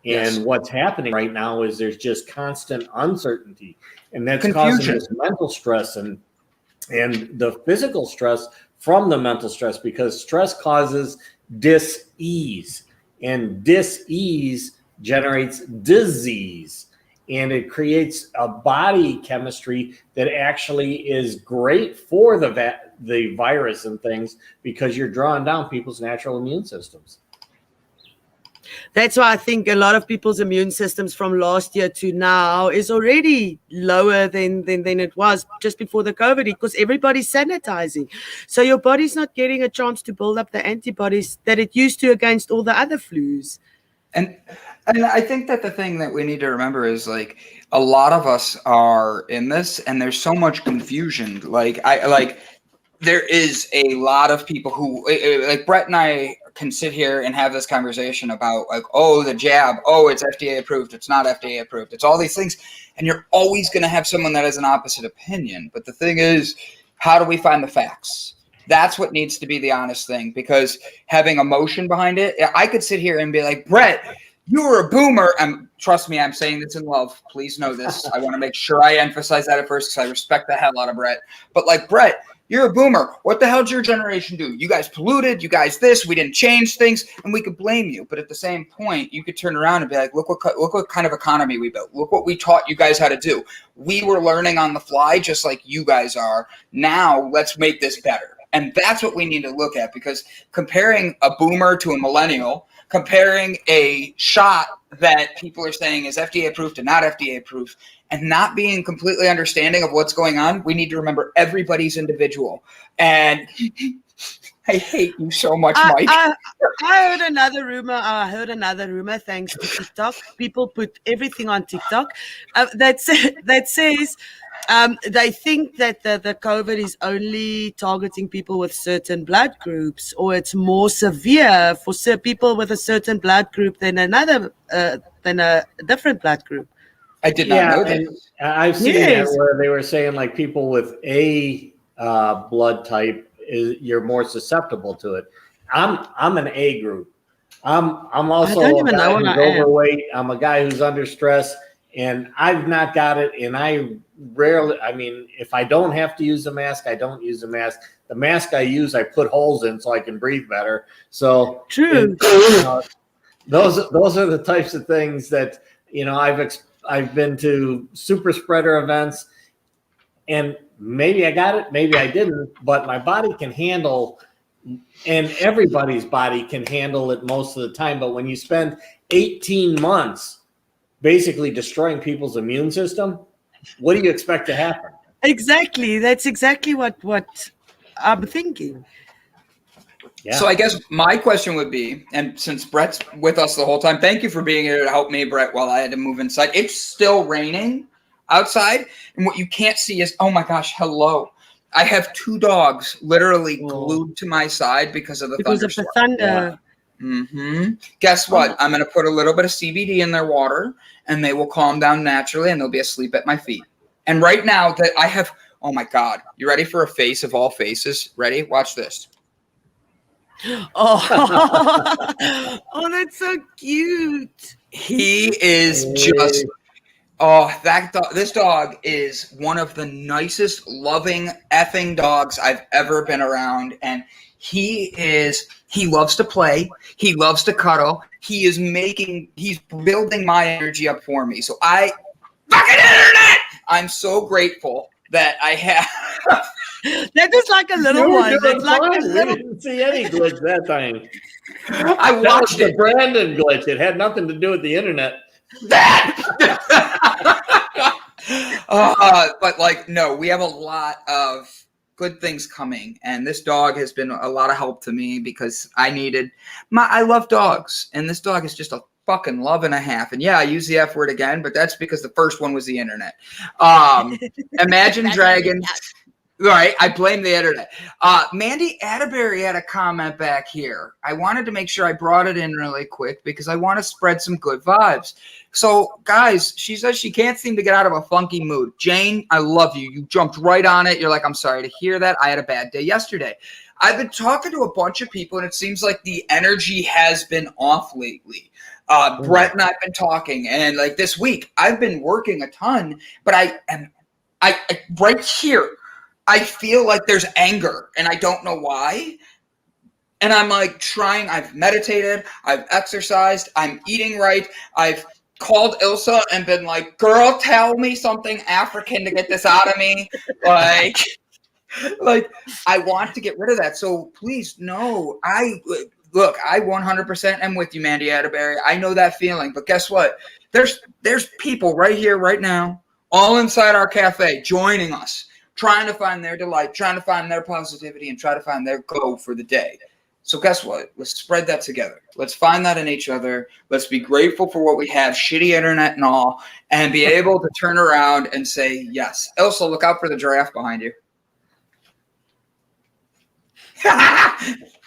And what's happening right now is there's just constant uncertainty, and that's causing this mental stress and the physical stress from the mental stress, because stress causes dis-ease, and dis-ease generates disease, and it creates a body chemistry that actually is great for the virus and things, because you're drawing down people's natural immune systems. That's why I think a lot of people's immune systems from last year to now is already lower than it was just before the COVID, because everybody's sanitizing. So your body's not getting a chance to build up the antibodies that it used to against all the other flus. And I think that the thing that we need to remember is, like, a lot of us are in this, and there's so much confusion. There is a lot of people who, like Brett and I, can sit here and have this conversation about, like, oh, the jab, oh, it's FDA approved, it's not FDA approved, it's all these things, and you're always going to have someone that has an opposite opinion. But the thing is, how do we find the facts? That's what needs to be the honest thing, because having emotion behind it, I could sit here and be like, Brett, you were a boomer. Trust me, I'm saying this in love. Please know this. I want to make sure I emphasize that at first, because I respect the hell out of Brett. But, like, Brett, you're a boomer. What the hell did your generation do? You guys polluted. You guys this. We didn't change things, and we could blame you. But at the same point, you could turn around and be like, look what kind of economy we built. Look what we taught you guys how to do. We were learning on the fly just like you guys are. Now let's make this better. And that's what we need to look at, because comparing a boomer to a millennial, comparing a shot that people are saying is FDA approved to not FDA approved, and not being completely understanding of what's going on, we need to remember everybody's individual. And I hate you so much, Mike. I heard another rumor. Thanks to TikTok, people put everything on TikTok that says they think that the COVID is only targeting people with certain blood groups, or it's more severe for people with a certain blood group than a different blood group. I did not know that. And I've seen that where they were saying like people with A blood type you're more susceptible to it. I'm an A group. I'm also a guy who's overweight. I'm a guy who's under stress, and I've not got it. And I rarely, I mean, if I don't have to use a mask, I don't use a mask. The mask I use, I put holes in so I can breathe better. So true. Those are the types of things that, you know, I've been to super spreader events, and maybe I got it, maybe I didn't, but my body can handle, and everybody's body can handle it most of the time. But when you spend 18 months basically destroying people's immune system, what do you expect to happen? Exactly. That's exactly what I'm thinking. Yeah. So I guess my question would be, and since Brett's with us the whole time, thank you for being here to help me, Brett, while I had to move inside. It's still raining outside, and what you can't see is, oh my gosh, hello. I have 2 dogs literally glued to my side because of the thunderstorm. Thunder. Yeah. Guess what? I'm going to put a little bit of CBD in their water, and they will calm down naturally, and they'll be asleep at my feet. And right now that I have, oh my God, you ready for a face of all faces? Ready? Watch this. Oh, oh, that's so cute. He is just, oh, that dog, this dog is one of the nicest, loving, effing dogs I've ever been around. And he loves to play. He loves to cuddle. He's building my energy up for me. So fucking internet! I'm so grateful that I have. That is like a little one. That's like a little. We didn't see any glitch that time. I watched the Brandon glitch. It had nothing to do with the internet. But like, no, we have a lot of good things coming, and this dog has been a lot of help to me because I love dogs, and this dog is just a fucking love and a half. And yeah, I use the F word again, but that's because the first one was the internet. Imagine Dragons. Right, I blame the internet. Mandy Atterbury had a comment back here. I wanted to make sure I brought it in really quick because I want to spread some good vibes. So, guys, she says she can't seem to get out of a funky mood. Jane, I love you. You jumped right on it. You're like, I'm sorry to hear that. I had a bad day yesterday. I've been talking to a bunch of people, and it seems like the energy has been off lately. Brett and I have been talking, and like this week, I've been working a ton, but I right here, I feel like there's anger, and I don't know why. And I'm like trying, I've meditated, I've exercised, I'm eating right. I've called Ilsa and been like, girl, tell me something African to get this out of me. Like I want to get rid of that. So please, no, I 100% am with you, Mandy Atterbury. I know that feeling, but guess what? There's people right here, right now, all inside our cafe joining us, trying to find their delight, trying to find their positivity, and try to find their go for the day. So guess what? Let's spread that together. Let's find that in each other. Let's be grateful for what we have, shitty internet and all, and be able to turn around and say yes. Elsa, look out for the giraffe behind you.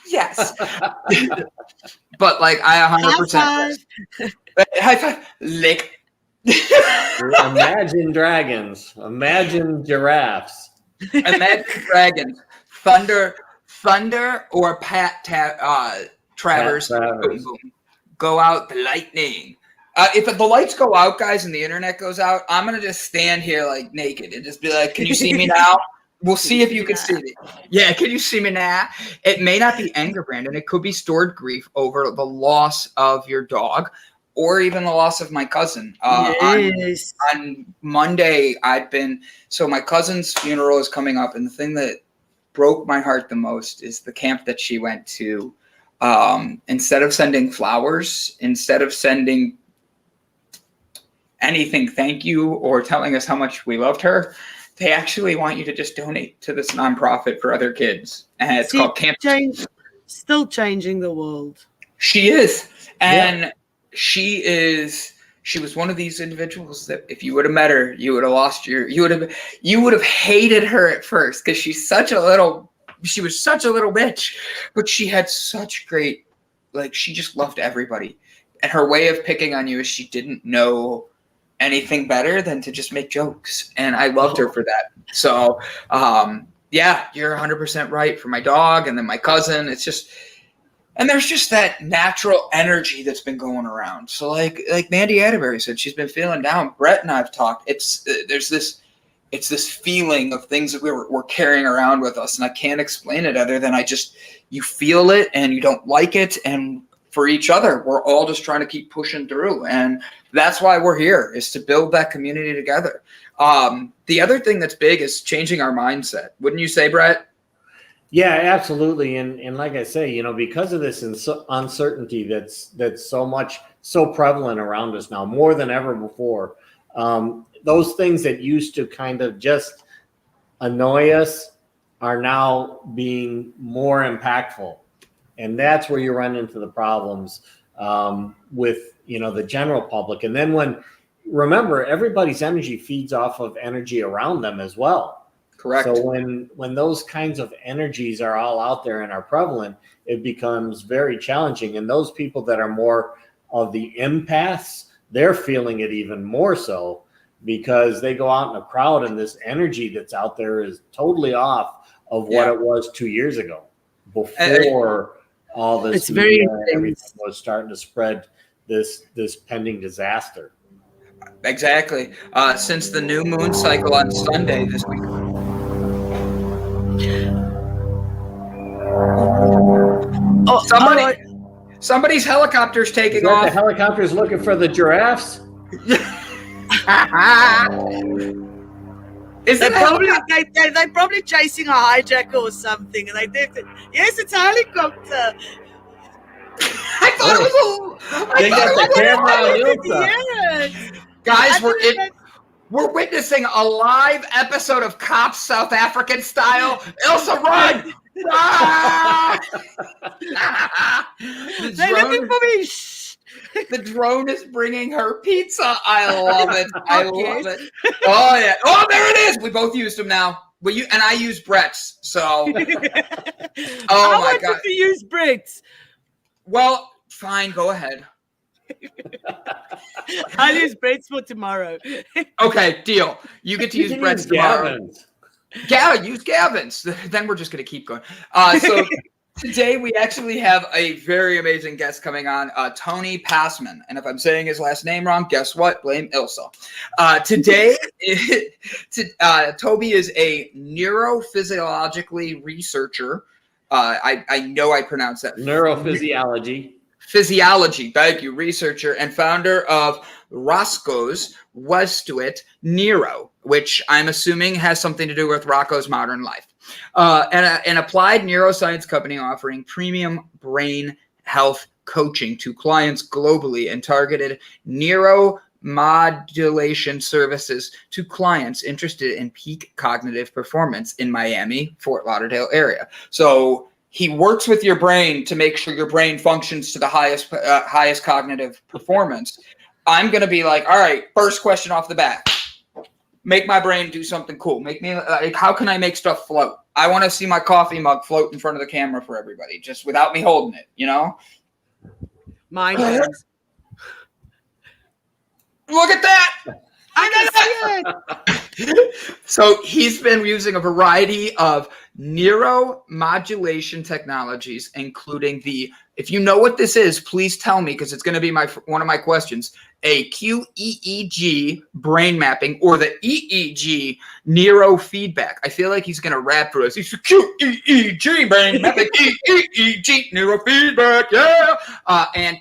Yes. But like I 100%. High five. Lick. Imagine dragons. Imagine giraffes. Imagine dragons. Thunder or Travers. Boom, boom. Go out the lightning. If the lights go out, guys, and the internet goes out, I'm gonna just stand here like naked and just be like, "Can you see me now?" We'll see if you can see me. Yeah, can you see me now? It may not be anger, Brandon. It could be stored grief over the loss of your dog, or even the loss of my cousin. Yes. On Monday, so my cousin's funeral is coming up, and the thing that broke my heart the most is the camp that she went to. Instead of sending flowers, instead of sending anything, thank you, or telling us how much we loved her, they actually want you to just donate to this nonprofit for other kids. And it's called Camp. Still changing the world. She is. And she was one of these individuals that if you would have met her, you would have hated her at first because she was such a little bitch, but she had such great, like, she just loved everybody. And her way of picking on you is she didn't know anything better than to just make jokes. And I loved her for that. So, yeah, you're 100% right for my dog and then my cousin. It's just, and there's just that natural energy that's been going around. So like Mandy Atterbury said, she's been feeling down. Brett and I've talked. It's this feeling of things that we're carrying around with us. And I can't explain it other than you feel it and you don't like it. And for each other, we're all just trying to keep pushing through. And that's why we're here, is to build that community together. The other thing that's big is changing our mindset. Wouldn't you say, Brett? Yeah, absolutely. And like I say, because of this uncertainty that's so prevalent around us now, more than ever before, those things that used to kind of just annoy us are now being more impactful. And that's where you run into the problems with, the general public. And then remember, everybody's energy feeds off of energy around them as well. Correct. So when those kinds of energies are all out there and are prevalent, it becomes very challenging. And those people that are more of the empaths, they're feeling it even more so, because they go out in a crowd and this energy that's out there is totally off of what it was 2 years ago, before all this it's very everything was starting to spread this pending disaster. Exactly. Since the new moon cycle on Sunday this week. Somebody's helicopter's taking off. The helicopter's looking for the giraffes. They're probably chasing a hijacker or something, and yes, it's a helicopter. I thought it was They got the camera on Yes. Guys, we're witnessing a live episode of Cops South African style. Ilsa, run! They're looking for me. The drone is bringing her pizza. I love it. I love it. Oh yeah. Oh, there it is. We both used them now. And I use Brett's. So. Oh my God. I wanted to use Brett's. Well, fine. Go ahead. I'll use Brett's for tomorrow. Okay, deal. You get to use Brett's tomorrow. Use Gavin's. Then we're just going to keep going. So today we actually have a very amazing guest coming on, Tony Pasman. And if I'm saying his last name wrong, guess what? Blame Ilsa. Today, Toby is a neurophysiologically researcher. I know I pronounced that. Neurophysiology. Physiology, thank you, researcher and founder of Roscoe's Wetsuit Neuro, which I'm assuming has something to do with Rocco's modern life. An applied neuroscience company offering premium brain health coaching to clients globally and targeted neuromodulation services to clients interested in peak cognitive performance in Miami, Fort Lauderdale area. So he works with your brain to make sure your brain functions to the highest cognitive performance. I'm going to be like, all right, first question off the bat. Make my brain do something cool. Make me how can I make stuff float? I want to see my coffee mug float in front of the camera for everybody, just without me holding it, Mine. Look at that. I can see it. So he's been using a variety of neuromodulation technologies, including if you know what this is, please tell me, because it's going to be one of my questions, a QEEG brain mapping, or the EEG neurofeedback. I feel like he's going to rap for us. He's a QEEG brain mapping, EEG neurofeedback, yeah, and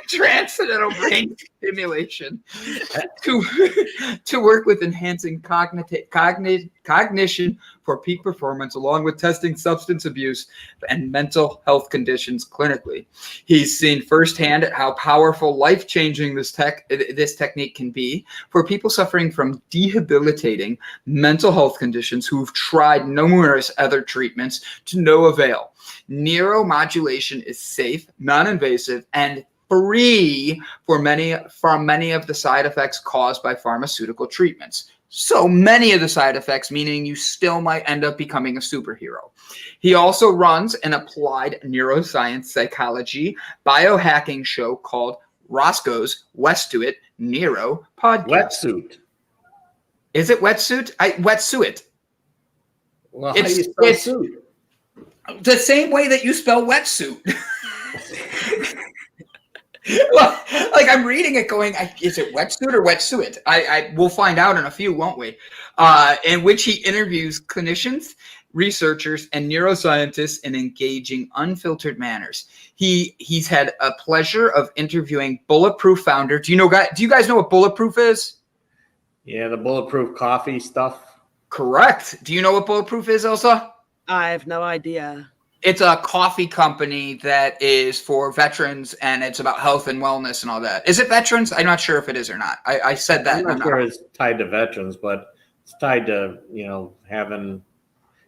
transcendental brain stimulation to work with enhancing cognition for peak performance, along with testing substance abuse and mental health conditions clinically. He's seen firsthand how powerful, life-changing this technique can be for people suffering from debilitating mental health conditions who've tried numerous other treatments to no avail. Neuromodulation is safe, non-invasive, and free from many of the side effects caused by pharmaceutical treatments. So many of the side effects, meaning you still might end up becoming a superhero. He also runs an applied neuroscience psychology biohacking show called Roscoe's Wetsuit Neuro podcast. Wetsuit. Is it Wetsuit? Wetsuit. Well, how do you spell suit? The same way that you spell wetsuit. Well, like I'm reading it going, is it Wetsuit or Wetsuit? I will find out in a few, won't we? In which he interviews clinicians, researchers, and neuroscientists in engaging, unfiltered manners. He's had a pleasure of interviewing Bulletproof founder. Do you guys know what Bulletproof is? Yeah, the Bulletproof Coffee stuff. Correct. Do you know what Bulletproof is, Elsa? I have no idea. It's a coffee company that is for veterans, and it's about health and wellness and all that. Is it veterans? I'm not sure if it is or not. I said that. I'm not sure it's tied to veterans, but it's tied to, having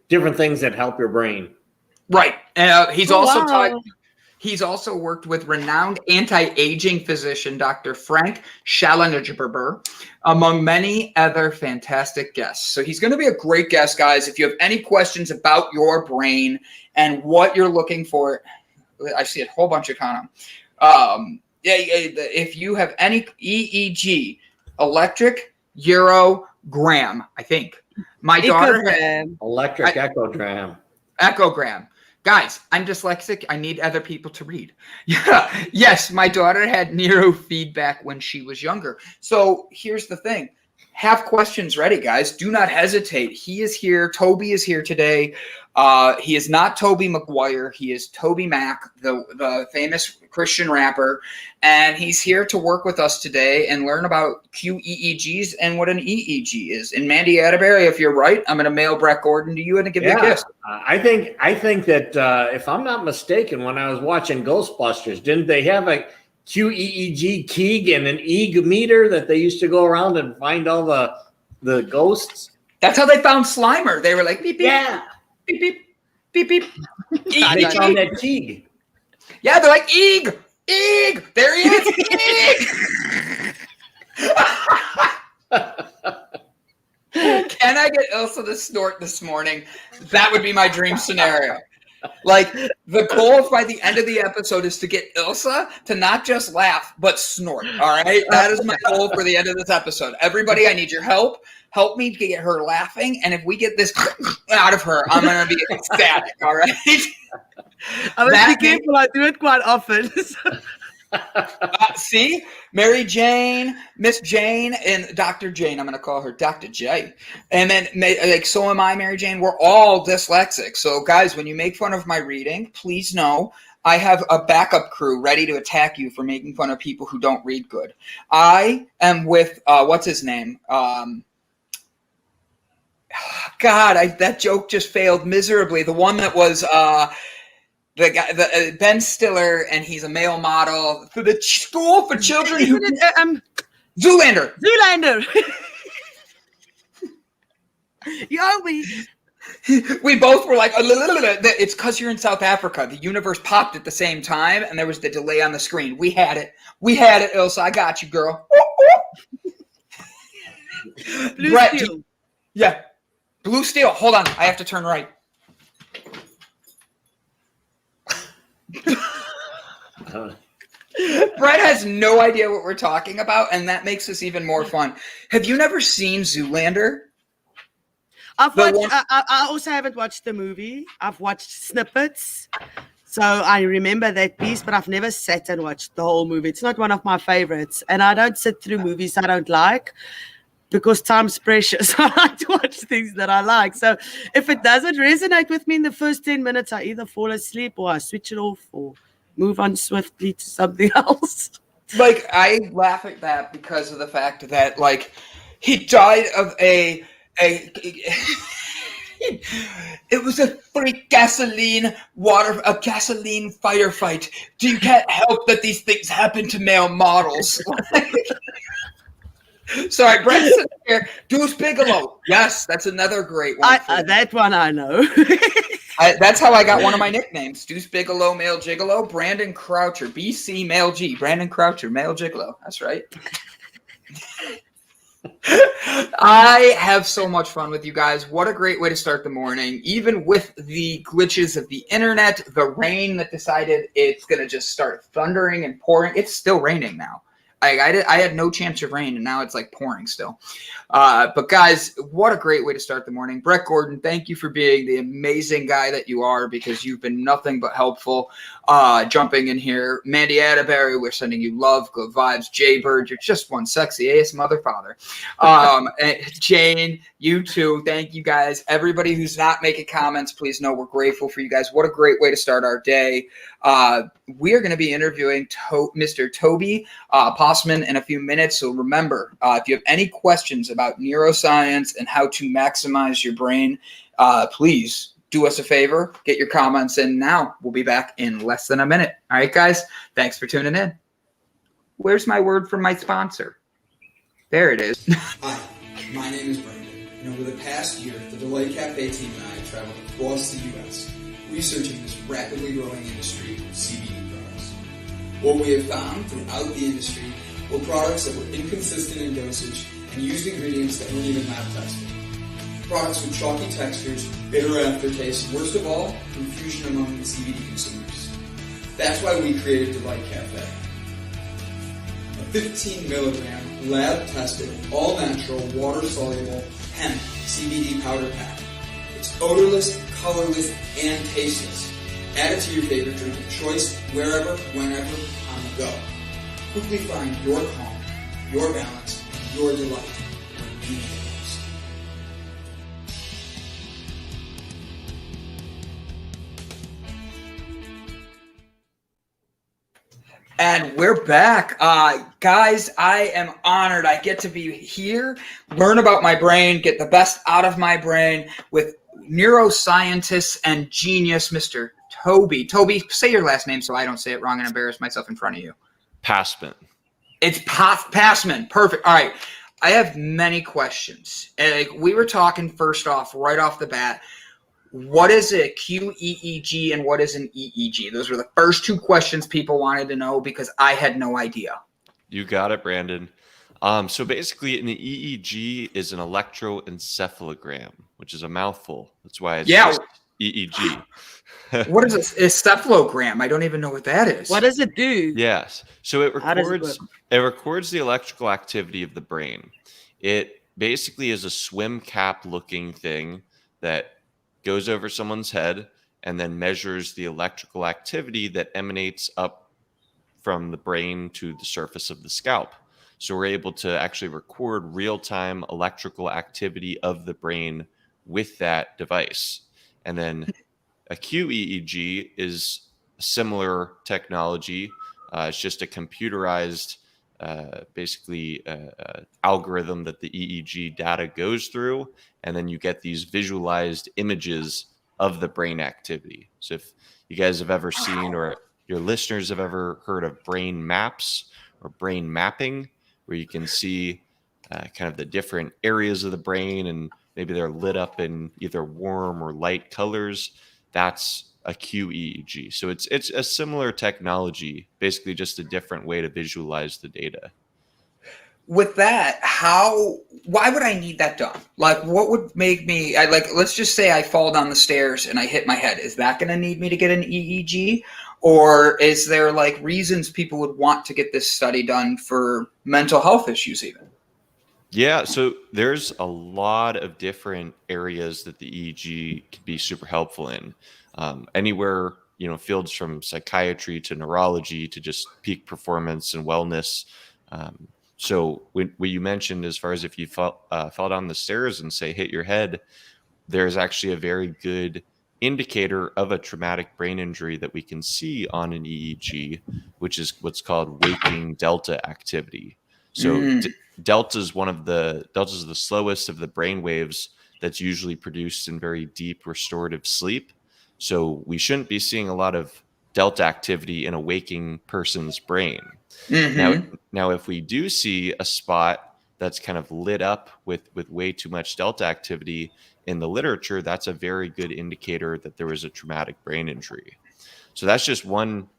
different things that help your brain. Right. He's also worked with renowned anti-aging physician, Dr. Frank Schallenberger, among many other fantastic guests. So he's going to be a great guest, guys. If you have any questions about your brain and what you're looking for, I see a whole bunch of kind of. If you have any EEG, electrogram, I think. My daughter had echogram. Echogram. Guys, I'm dyslexic. I need other people to read. Yeah. Yes, my daughter had neurofeedback when she was younger. So here's the thing. Have questions ready, guys. Do not hesitate. He is here. Toby is here today. He is not Toby McGuire. He is Toby Mac, the famous Christian rapper. And he's here to work with us today and learn about QEEGs and what an EEG is. And Mandy Atterbury, if you're right, I'm going to mail Brett Gordon to you and give you a gift. I think that if I'm not mistaken, when I was watching Ghostbusters, didn't they have a QEEG QEEG and an EEG meter that they used to go around and find all the ghosts? That's how they found Slimer. They were like, beep, beep, yeah, beep, beep, beep, beep. They found that QEEG. Yeah, they're like, EEG, EEG, there he is, EEG. Can I get Ilsa to snort this morning? That would be my dream scenario. Like, the goal by the end of the episode is to get Ilsa to not just laugh, but snort, all right? That is my goal for the end of this episode. Everybody, I need your help. Help me to get her laughing, and if we get this out of her, I'm going to be ecstatic, all right? I must be careful. I do it quite often. See? Mary Jane, Miss Jane, and Dr. Jane. I'm going to call her Dr. J. And then, so am I, Mary Jane. We're all dyslexic. So, guys, when you make fun of my reading, please know I have a backup crew ready to attack you for making fun of people who don't read good. I am with, what's his name? That joke just failed miserably. The one that was... the guy, Ben Stiller, and he's a male model for the school for children who Zoolander. You owe me. We both were like, it's because you're in South Africa. The universe popped at the same time, and there was the delay on the screen. We had it, Ilsa. I got you, girl. Blue Brett, Steel. Yeah, Blue Steel. Hold on, I have to turn right. Brett has no idea what we're talking about, and that makes this even more fun. Have you never seen Zoolander? I also haven't watched the movie. I've watched snippets, so I remember that piece, but I've never sat and watched the whole movie. It's not one of my favorites, and I don't sit through movies I don't like because time's precious. I like to watch things that I like. So if it doesn't resonate with me in the first 10 minutes, I either fall asleep or I switch it off or move on swiftly to something else. Like, I laugh at that because of the fact that, like, he died of it was a freak gasoline firefight. You can't help that these things happen to male models. Sorry, Brett's sitting here. Deuce Bigelow. Yes, that's another great one. That one I know. That's how I got one of my nicknames. Deuce Bigelow, male gigolo. Brandon Croucher, BC, male G. Brandon Croucher, male gigolo. That's right. I have so much fun with you guys. What a great way to start the morning. Even with the glitches of the internet, the rain that decided it's going to just start thundering and pouring. It's still raining now. I had no chance of rain, and now it's like pouring still. But guys, what a great way to start the morning. Brett Gordon, thank you for being the amazing guy that you are, because you've been nothing but helpful jumping in here. Mandy Atterbury, we're sending you love, good vibes. Jay Bird, you're just one sexy ass mother father. And Jane, you too. Thank you guys. Everybody who's not making comments, please know we're grateful for you guys. What a great way to start our day. We are going to be interviewing Mr. Toby Pasman in a few minutes. So remember, if you have any questions about neuroscience and how to maximize your brain, please do us a favor, get your comments in now. We'll be back in less than a minute. All right, guys, thanks for tuning in. Where's my word from my sponsor? There it is. Hi, my name is Brandon, and over the past year, the Delight Cafe team and I traveled across the U.S. researching this rapidly growing industry of CBD products. What we have found throughout the industry were products that were inconsistent in dosage and used ingredients that weren't even lab tested. Products with chalky textures, bitter aftertaste, and worst of all, confusion among the CBD consumers. That's why we created Delight Cafe. A 15 milligram, lab tested, all natural, water soluble hemp CBD powder pack. It's odorless, colorless, and tasteless. Add it to your favorite drink of choice, wherever, whenever, on the go. Quickly find your calm, your balance, and your delight when you need it most. And we're back. Guys, I am honored. I get to be here, learn about my brain, get the best out of my brain with neuroscientist and genius, Mr. Toby. Toby, say your last name so I don't say it wrong and embarrass myself in front of you. Pasman. It's Pasman. Perfect. All right. I have many questions. We were talking first off, right off the bat. What is a QEEG and what is an EEG? Those were the first two questions people wanted to know because I had no idea. You got it, Brandon. So basically, an EEG is an electroencephalogram, which is a mouthful. That's why it's just EEG. What is a cephalogram? I don't even know what that is. What does it do? Yes. So it How does it records the electrical activity of the brain. It basically is a swim cap looking thing that goes over someone's head and then measures the electrical activity that emanates up from the brain to the surface of the scalp. So we're able to actually record real-time electrical activity of the brain with that device. And then a QEEG is a similar technology. It's just a computerized, algorithm that the EEG data goes through, and then you get these visualized images of the brain activity. So if you guys have ever seen, or your listeners have ever heard of brain maps or brain mapping, where you can see kind of the different areas of the brain, and maybe they're lit up in either warm or light colors, that's a QEEG. So it's a similar technology, basically just a different way to visualize the data. With that, why would I need that done? Like, what would make me, let's just say I fall down the stairs and I hit my head. Is that going to need me to get an EEG? Or is there reasons people would want to get this study done for mental health issues even? Yeah, so there's a lot of different areas that the EEG can be super helpful in. Anywhere, fields from psychiatry to neurology to just peak performance and wellness. So what you mentioned, as far as if you fell down the stairs and say hit your head, there's actually a very good indicator of a traumatic brain injury that we can see on an EEG, which is what's called waking delta activity. So delta is the slowest of the brain waves that's usually produced in very deep restorative sleep. So we shouldn't be seeing a lot of delta activity in a waking person's brain. Now, if we do see a spot that's kind of lit up with way too much delta activity in the literature, that's a very good indicator that there was a traumatic brain injury. So that's just one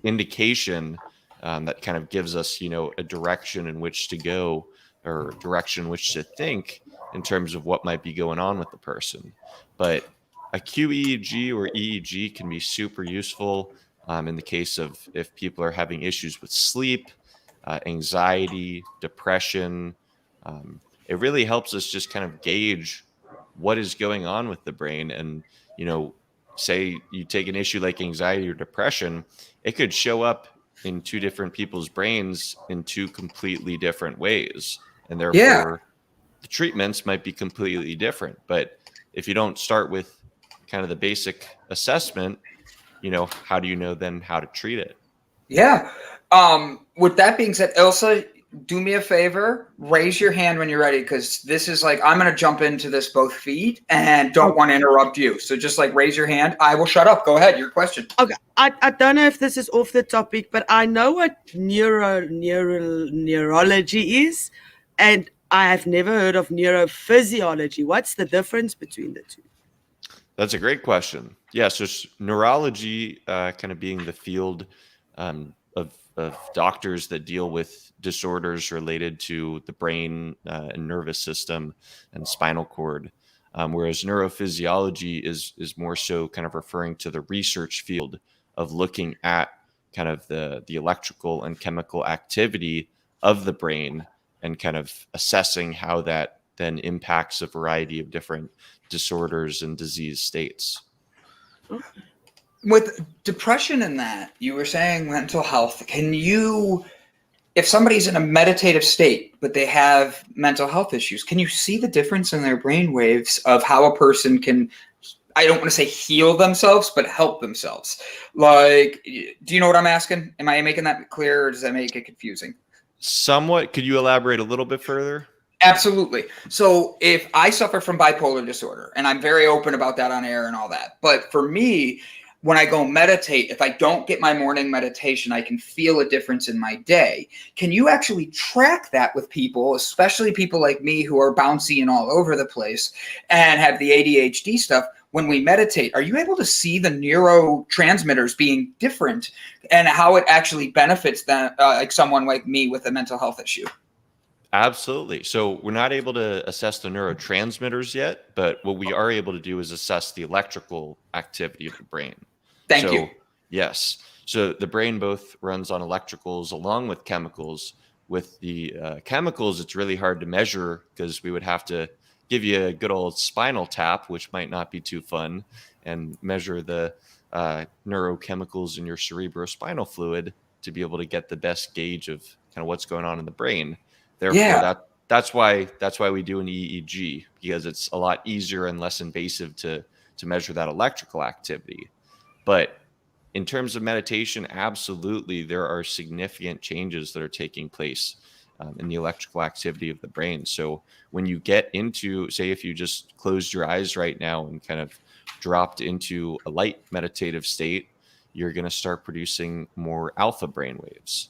indication that kind of gives us, a direction in which to go or direction in which to think in terms of what might be going on with the person. But a QEEG or EEG can be super useful in the case of if people are having issues with sleep, anxiety, depression. It really helps us just kind of gauge what is going on with the brain. And, say you take an issue like anxiety or depression, it could show up in two different people's brains in two completely different ways. And therefore, the treatments might be completely different. But if you don't start with kind of the basic assessment, how do you know then how to treat it? Yeah. With that being said, Ilsa, do me a favor, raise your hand when you're ready, because this is like, I'm going to jump into this both feet and don't want to interrupt you. So just like raise your hand. I will shut up. Go ahead. Your question. Okay, I don't know if this is off the topic, but I know what neurology is, and I have never heard of neurophysiology. What's the difference between the two? That's a great question. Yeah, so neurology kind of being the field of doctors that deal with disorders related to the brain and nervous system and spinal cord, whereas neurophysiology is more so kind of referring to the research field of looking at kind of the electrical and chemical activity of the brain and kind of assessing how that then impacts a variety of different disorders and disease states. With depression and that, you were saying mental health. Can you, if somebody's in a meditative state, but they have mental health issues, can you see the difference in their brain waves of how a person can, I don't want to say heal themselves, but help themselves? Like, do you know what I'm asking? Am I making that clear, or does that make it confusing? Somewhat. Could you elaborate a little bit further? Absolutely. So if I suffer from bipolar disorder, and I'm very open about that on air and all that, but for me, when I go meditate, if I don't get my morning meditation, I can feel a difference in my day. Can you actually track that with people, especially people like me who are bouncy and all over the place and have the ADHD stuff? When we meditate, are you able to see the neurotransmitters being different and how it actually benefits them, like someone like me with a mental health issue? Absolutely. So we're not able to assess the neurotransmitters yet, but what we are able to do is assess the electrical activity of the brain. Thank you. Yes. So the brain both runs on electricals along with chemicals. With the chemicals, it's really hard to measure because we would have to give you a good old spinal tap, which might not be too fun, and measure the neurochemicals in your cerebrospinal fluid to be able to get the best gauge of kind of what's going on in the brain. Therefore, that's why we do an EEG, because it's a lot easier and less invasive to measure that electrical activity. But in terms of meditation, absolutely, there are significant changes that are taking place in the electrical activity of the brain. So when you get into, say, if you just closed your eyes right now and kind of dropped into a light meditative state, you're going to start producing more alpha brainwaves.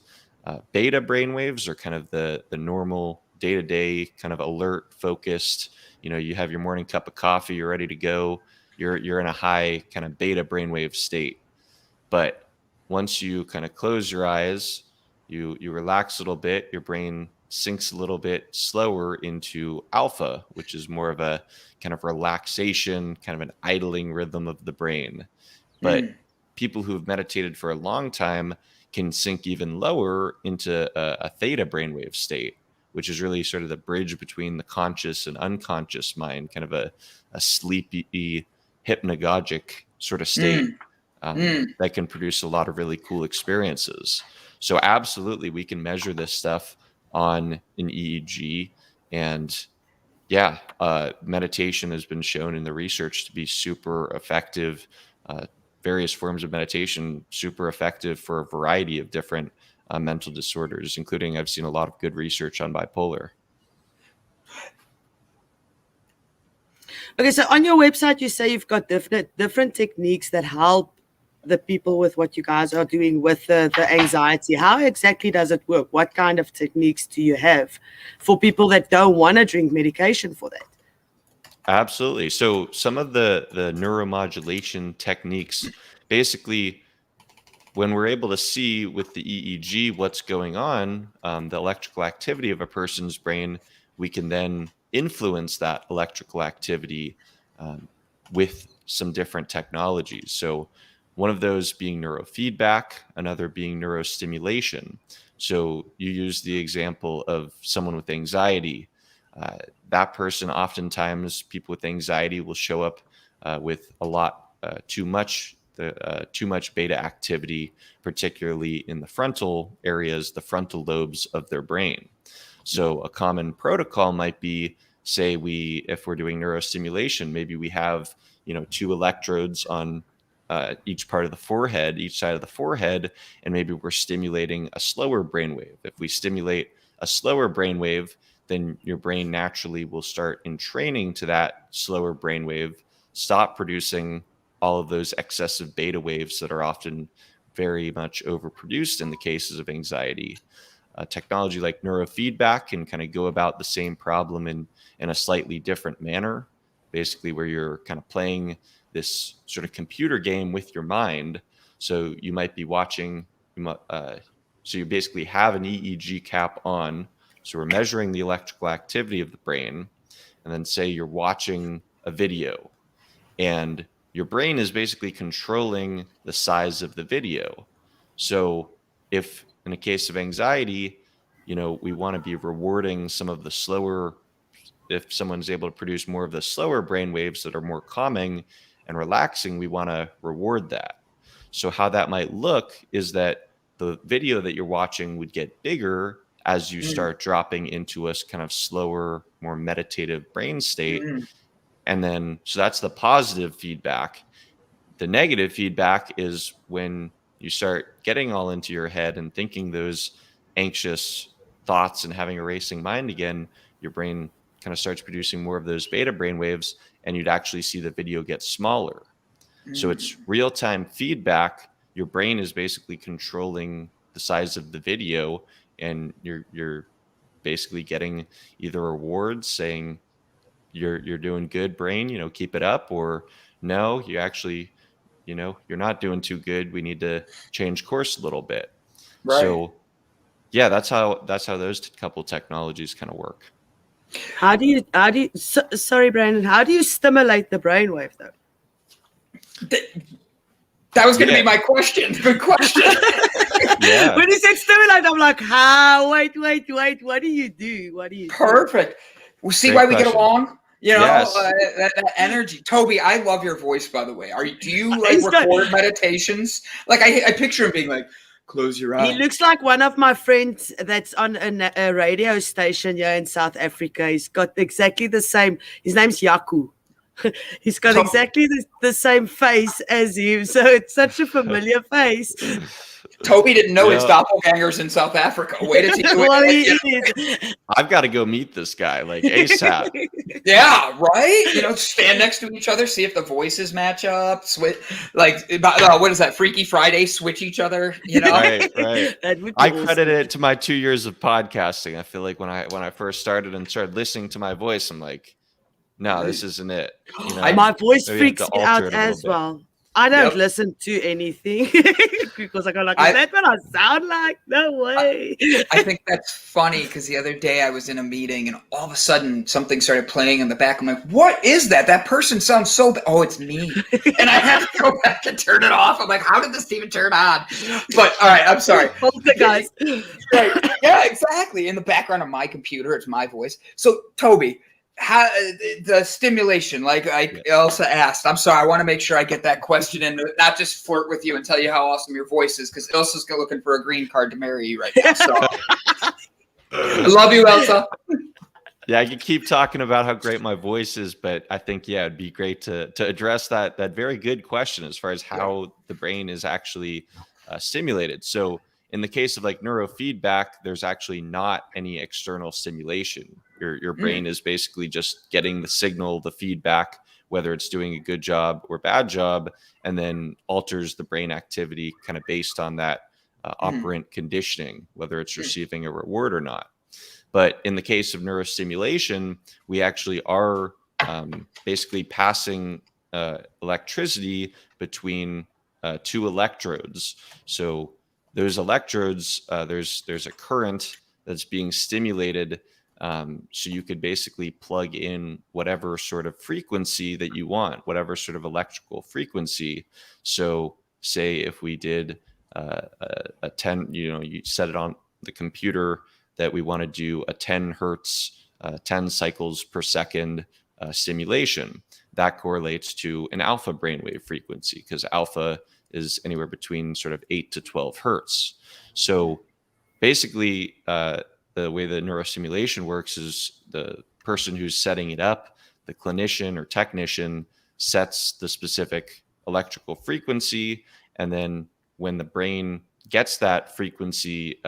Beta brainwaves are kind of the normal day-to-day kind of alert, focused. You have your morning cup of coffee, you're ready to go. You're in a high kind of beta brainwave state. But once you kind of close your eyes, you relax a little bit, your brain sinks a little bit slower into alpha, which is more of a kind of relaxation, kind of an idling rhythm of the brain. But people who have meditated for a long time can sink even lower into a theta brainwave state, which is really sort of the bridge between the conscious and unconscious mind, kind of a sleepy, hypnagogic sort of state that can produce a lot of really cool experiences. So absolutely, we can measure this stuff on an EEG. And meditation has been shown in the research to be super effective. Various forms of meditation, super effective for a variety of different mental disorders, including I've seen a lot of good research on bipolar. Okay, so on your website, you say you've got different techniques that help the people with what you guys are doing with the anxiety. How exactly does it work? What kind of techniques do you have for people that don't want to drink medication for that? Absolutely. So some of the neuromodulation techniques, basically when we're able to see with the EEG what's going on, the electrical activity of a person's brain, we can then influence that electrical activity with some different technologies. So one of those being neurofeedback, another being neurostimulation. So you use the example of someone with anxiety. That person, oftentimes people with anxiety will show up with a lot too much beta activity, particularly in the frontal areas, the frontal lobes of their brain. So a common protocol might be, say if we're doing neurostimulation, maybe we have 2 electrodes on each part of the forehead, each side of the forehead, and maybe we're stimulating a slower brainwave. If we stimulate a slower brainwave, then your brain naturally will start entraining to that slower brainwave, stop producing all of those excessive beta waves that are often very much overproduced in the cases of anxiety. Technology like neurofeedback can kind of go about the same problem in a slightly different manner, basically where you're kind of playing this sort of computer game with your mind. So you might be watching, so you basically have an EEG cap on. So we're measuring the electrical activity of the brain. And then say you're watching a video and your brain is basically controlling the size of the video. So if in a case of anxiety, we want to be rewarding some of the slower, if someone's able to produce more of the slower brain waves that are more calming and relaxing, we want to reward that. So how that might look is that the video that you're watching would get bigger as you start dropping into a kind of slower, more meditative brain state. And then, so that's the positive feedback. The negative feedback is when you start getting all into your head and thinking those anxious thoughts and having a racing mind again, your brain kind of starts producing more of those beta brain waves, and you'd actually see the video get smaller. So it's real-time feedback. Your brain is basically controlling the size of the video, and you're basically getting either rewards saying you're doing good, brain, keep it up, or no, you actually, you're not doing too good. We need to change course a little bit. Right. So yeah, that's how those couple technologies kind of work. How do you sorry, Brandon, how do you stimulate the brainwave though? That was going to be my question. Good question. Yeah. When you said stimulate, I'm like, how? Wait. What do you do? Perfect. We see Great why we question. get along. Yes. That energy. Toby, I love your voice, by the way. Do you record meditations? Like I picture him being like, close your eyes. He looks like one of my friends that's on a radio station here in South Africa. He's got exactly the same. His name's Yaku. He's got exactly the same face as you. So it's such a familiar face. Toby didn't know his doppelgangers in South Africa. Wait till you I've got to go meet this guy like ASAP. Yeah, right? Stand next to each other, see if the voices match up. What is that? Freaky Friday, switch each other, Right. That would be I awesome. credit it to my 2 years of podcasting. I feel like when I first started and started listening to my voice, I'm like, no, this isn't it. My voice maybe I have freaks to me alter out it a little as bit. well. I don't listen to anything because I go like, is that what I sound like? No way. I think that's funny because the other day I was in a meeting and all of a sudden something started playing in the back. I'm like, what is that? That person sounds so bad. Oh, it's me. And I had to go back and turn it off. I'm like, how did this even turn on? But all right, I'm sorry. Hold the guys. Right. Yeah, exactly. In the background of my computer, it's my voice. So, Toby, how the stimulation, like Elsa asked, I'm sorry, I want to make sure I get that question in, not just flirt with you and tell you how awesome your voice is, because Elsa's looking for a green card to marry you right now. So I love you, Elsa. Yeah, I could keep talking about how great my voice is, but I think, it'd be great to address that very good question as far as how the brain is actually stimulated. So in the case of like neurofeedback, there's actually not any external stimulation. Your brain is basically just getting the signal, the feedback, whether it's doing a good job or bad job, and then alters the brain activity kind of based on that operant conditioning, whether it's receiving a reward or not. But in the case of neurostimulation, we actually are basically passing electricity between two electrodes. So those electrodes, there's a current that's being stimulated. So you could basically plug in whatever sort of frequency that you want, whatever sort of electrical frequency. So say if we did a 10, you set it on the computer that we want to do a 10 hertz, 10 cycles per second stimulation. That correlates to an alpha brainwave frequency, because alpha is anywhere between sort of 8 to 12 hertz. So basically, the way the neurostimulation works is the person who's setting it up, the clinician or technician, sets the specific electrical frequency, and then when the brain gets that frequency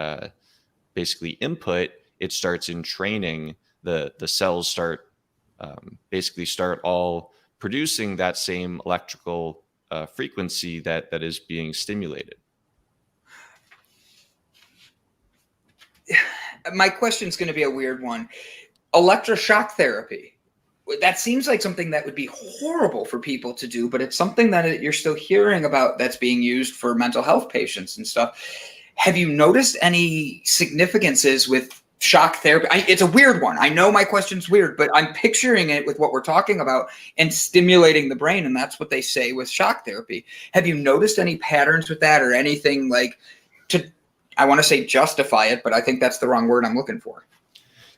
basically input, it starts entraining. The cells start all producing that same electrical frequency that is being stimulated. My question is going to be a weird one. Electroshock therapy. That seems like something that would be horrible for people to do, but it's something that you're still hearing about that's being used for mental health patients and stuff. Have you noticed any significances with shock therapy? It's a weird one. I know my question's weird, but I'm picturing it with what we're talking about and stimulating the brain, and that's what they say with shock therapy. Have you noticed any patterns with that or anything like I want to say justify it, but I think that's the wrong word I'm looking for.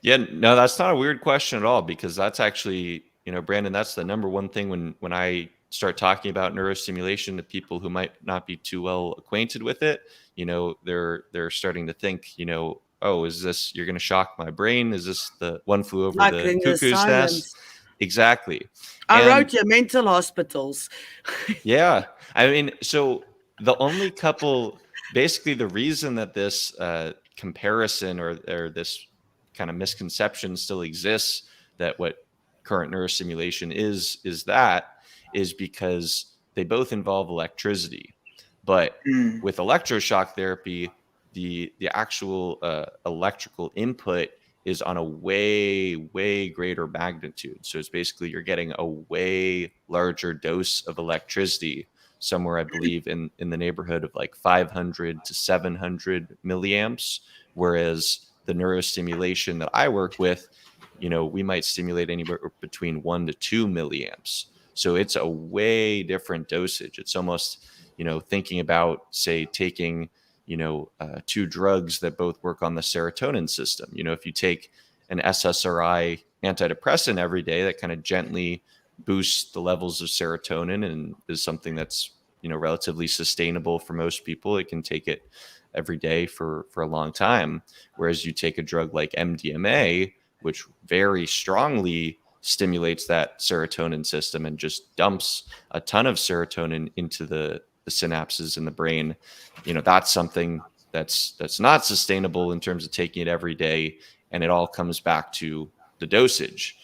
Yeah, no, that's not a weird question at all, because that's actually, Brandon, that's the number one thing when I start talking about neurostimulation to people who might not be too well acquainted with it. They're starting to think, oh, is this, you're going to shock my brain? Is this the one flew over Like the in cuckoo's silence. nest? Exactly. I wrote your mental hospitals. Yeah. I mean, so the only couple, basically the reason that this comparison or this kind of misconception still exists, that what current neurostimulation is because they both involve electricity. But with electroshock therapy, the actual electrical input is on a way, way greater magnitude. So it's basically you're getting a way larger dose of electricity, somewhere I believe in the neighborhood of like 500 to 700 milliamps, whereas the neurostimulation that I work with, we might stimulate anywhere between 1 to 2 milliamps. So it's a way different dosage. It's almost, thinking about, say, taking, two drugs that both work on the serotonin system. If you take an SSRI antidepressant every day, that kind of gently boosts the levels of serotonin and is something that's, relatively sustainable for most people. It can take it every day for a long time. Whereas you take a drug like MDMA, which very strongly stimulates that serotonin system and just dumps a ton of serotonin into the synapses in the brain, that's something that's not sustainable in terms of taking it every day. And it all comes back to the dosage.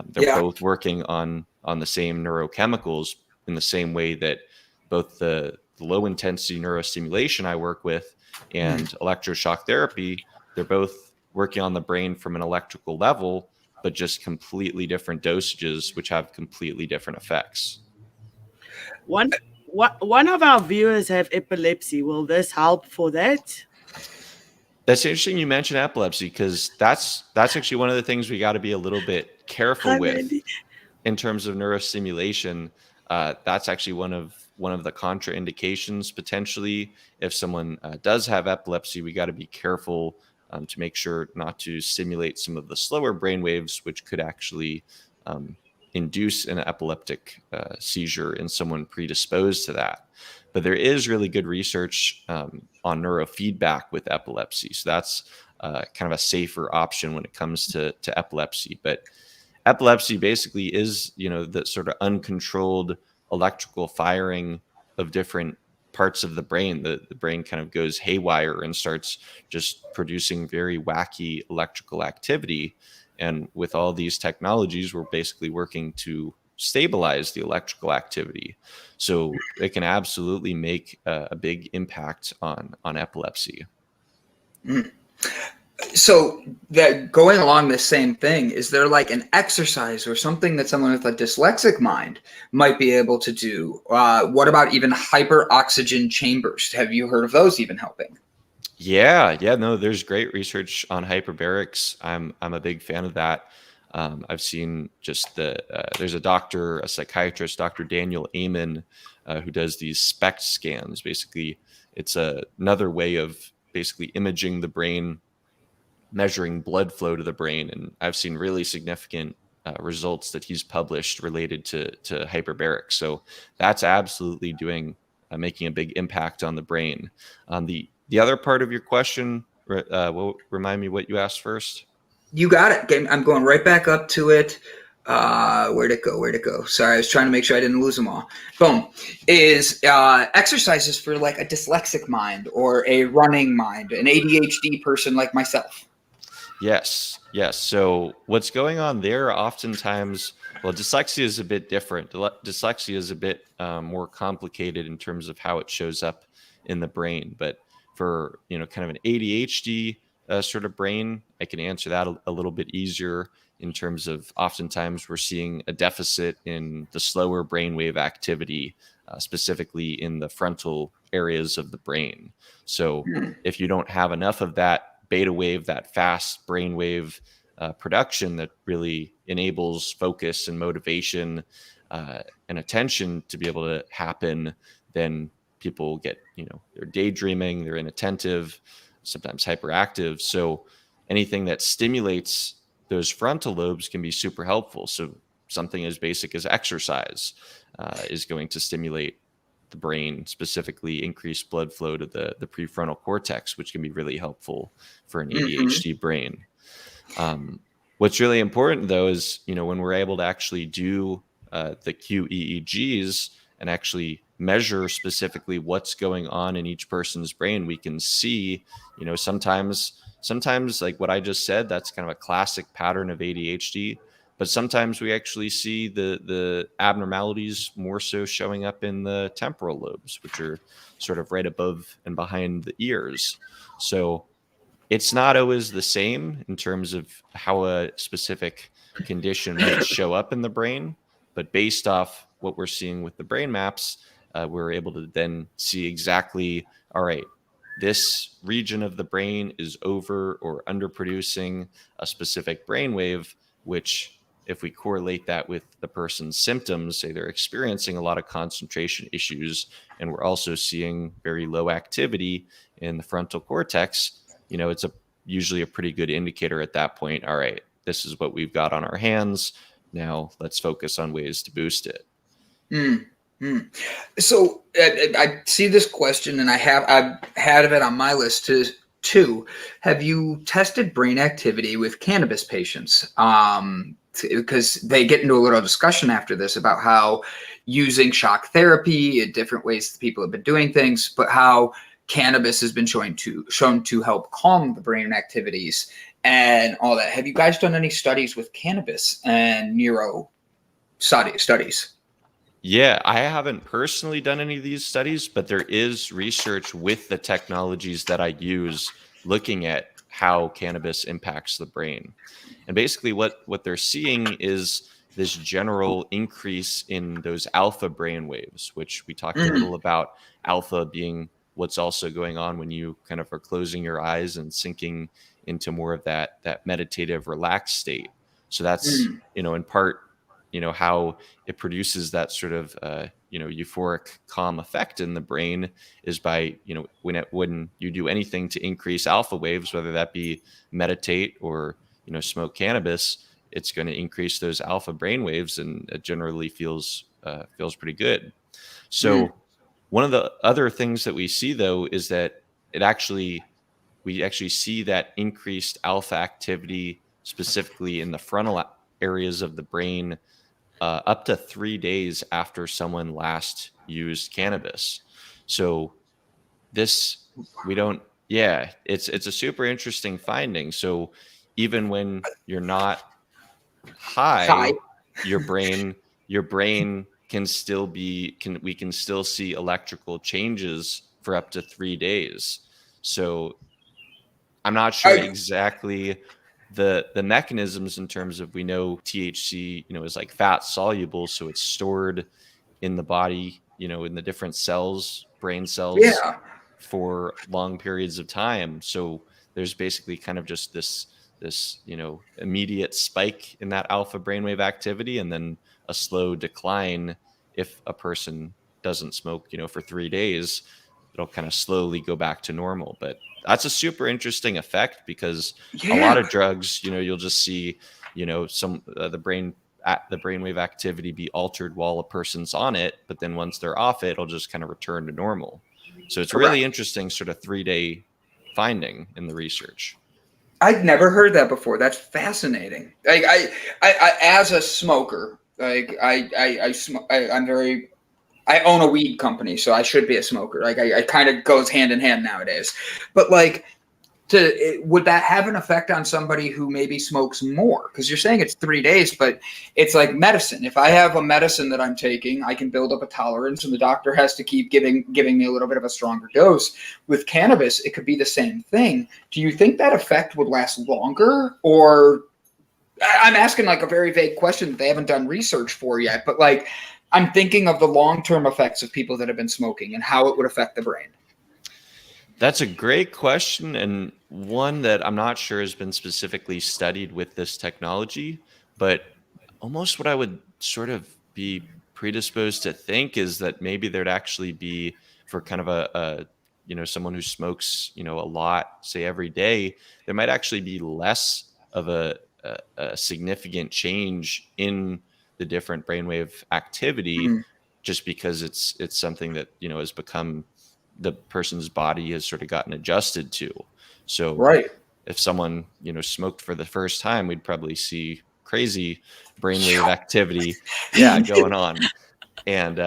They're both working on the same neurochemicals in the same way that both the low intensity neurostimulation I work with and electroshock therapy, they're both working on the brain from an electrical level, but just completely different dosages, which have completely different effects. One of our viewers have epilepsy. Will this help for that? That's interesting you mentioned epilepsy, because that's actually one of the things we got to be a little bit careful with in terms of neurostimulation. That's actually one of the contraindications potentially. If someone does have epilepsy, we got to be careful to make sure not to stimulate some of the slower brain waves, which could actually induce an epileptic seizure in someone predisposed to that. But there is really good research on neurofeedback with epilepsy. So that's kind of a safer option when it comes to epilepsy. But epilepsy basically is, the sort of uncontrolled electrical firing of different parts of the brain. The brain kind of goes haywire and starts just producing very wacky electrical activity. And with all these technologies, we're basically working to stabilize the electrical activity. So it can absolutely make a big impact on epilepsy. So that going along the same thing, is there like an exercise or something that someone with a dyslexic mind might be able to do? What about even hyperoxygen chambers? Have you heard of those even helping? Yeah, no, there's great research on hyperbarics. I'm a big fan of that. I've seen just there's a psychiatrist, Dr. Daniel Amen, who does these SPECT scans. Basically, it's another way of basically imaging the brain, measuring blood flow to the brain, and I've seen really significant results that he's published related to hyperbarics. So that's absolutely making a big impact on the brain. The other part of your question, remind me what you asked first. You got it. I'm going right back up to it. Where'd it go? Sorry, I was trying to make sure I didn't lose them all. Boom. Is exercises for like a dyslexic mind or a running mind, an ADHD person like myself. Yes. So what's going on there oftentimes, well, dyslexia is a bit different. Dyslexia is a bit more complicated in terms of how it shows up in the brain. But for, kind of an ADHD sort of brain, I can answer that a little bit easier in terms of oftentimes we're seeing a deficit in the slower brainwave activity, specifically in the frontal areas of the brain. So if you don't have enough of that beta wave, that fast brainwave production that really enables focus and motivation and attention to be able to happen, then people get, they're daydreaming, they're inattentive, sometimes hyperactive. So anything that stimulates those frontal lobes can be super helpful. So something as basic as exercise is going to stimulate the brain, specifically increase blood flow to the prefrontal cortex, which can be really helpful for an ADHD brain. What's really important, though, is, when we're able to actually do the QEEGs and actually measure specifically what's going on in each person's brain, we can see, sometimes like what I just said, that's kind of a classic pattern of ADHD. But sometimes we actually see the abnormalities more so showing up in the temporal lobes, which are sort of right above and behind the ears. So it's not always the same in terms of how a specific condition might show up in the brain. But based off what we're seeing with the brain maps, we're able to then see exactly, all right, this region of the brain is over or underproducing a specific brainwave, which, if we correlate that with the person's symptoms, say they're experiencing a lot of concentration issues, and we're also seeing very low activity in the frontal cortex, it's usually a pretty good indicator at that point. All right, this is what we've got on our hands. Now let's focus on ways to boost it. So I see this question, and I've had it on my list too. Have you tested brain activity with cannabis patients? Because they get into a little discussion after this about how using shock therapy in different ways that people have been doing things, but how cannabis has been shown to help calm the brain activities and all that. Have you guys done any studies with cannabis and neuro studies? Yeah, I haven't personally done any of these studies, but there is research with the technologies that I use looking at how cannabis impacts the brain. And basically what they're seeing is this general increase in those alpha brain waves, which we talked a little about, alpha being what's also going on when you kind of are closing your eyes and sinking into more of that meditative relaxed state. So that's, in part, how it produces that sort of, euphoric calm effect in the brain is by, when you do anything to increase alpha waves, whether that be meditate or, smoke cannabis, it's going to increase those alpha brain waves, and it generally feels pretty good. So one of the other things that we see, though, is that we actually see that increased alpha activity specifically in the frontal areas of the brain up to 3 days after someone last used cannabis. So it's a super interesting finding. So even when you're not high, your brain can still we can still see electrical changes for up to 3 days. So I'm not sure exactly the mechanisms in terms of, we know THC, is like fat soluble, so it's stored in the body, in the different cells, brain cells, Yeah. for long periods of time. So there's basically kind of just this immediate spike in that alpha brainwave activity, and then a slow decline if a person doesn't smoke, for 3 days. It'll kind of slowly go back to normal. But that's a super interesting effect, because a lot of drugs, you'll just see, some the brainwave activity be altered while a person's on it, but then once they're off it, it'll just kind of return to normal. So it's really interesting sort of 3-day finding in the research. I'd never heard that before. That's fascinating. Like I as a smoker, like I own a weed company, so I should be a smoker. Like I kind of goes hand in hand nowadays. But like, would that have an effect on somebody who maybe smokes more? Because you're saying it's 3 days, but it's like medicine. If I have a medicine that I'm taking, I can build up a tolerance, and the doctor has to keep giving me a little bit of a stronger dose. With cannabis, it could be the same thing. Do you think that effect would last longer? Or I'm asking like a very vague question that they haven't done research for yet, but like, I'm thinking of the long-term effects of people that have been smoking and how it would affect the brain. That's a great question, and one that I'm not sure has been specifically studied with this technology, but almost what I would sort of be predisposed to think is that maybe there'd actually be, for kind of a someone who smokes, a lot, say every day, there might actually be less of a significant change in the different brainwave activity, just because it's something that, has become, the person's body has sort of gotten adjusted to. So if someone, smoked for the first time, we'd probably see crazy brainwave activity going on. And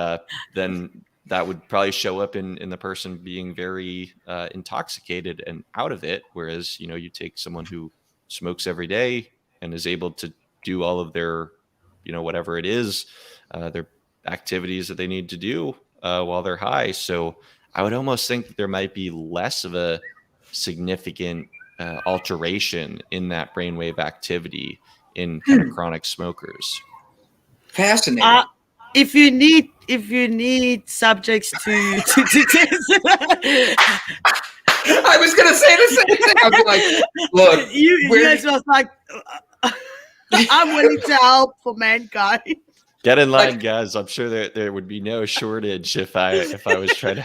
then that would probably show up in the person being very intoxicated and out of it. Whereas, you take someone who smokes every day and is able to do all of their, whatever it is, their activities that they need to do while they're high. So I would almost think that there might be less of a significant alteration in that brainwave activity in kind of chronic smokers. Fascinating. If you need subjects to test, I was gonna say the same thing. I was like, look, you guys was like, I'm willing to help for mankind. Get in line, guys. I'm sure there would be no shortage if I was trying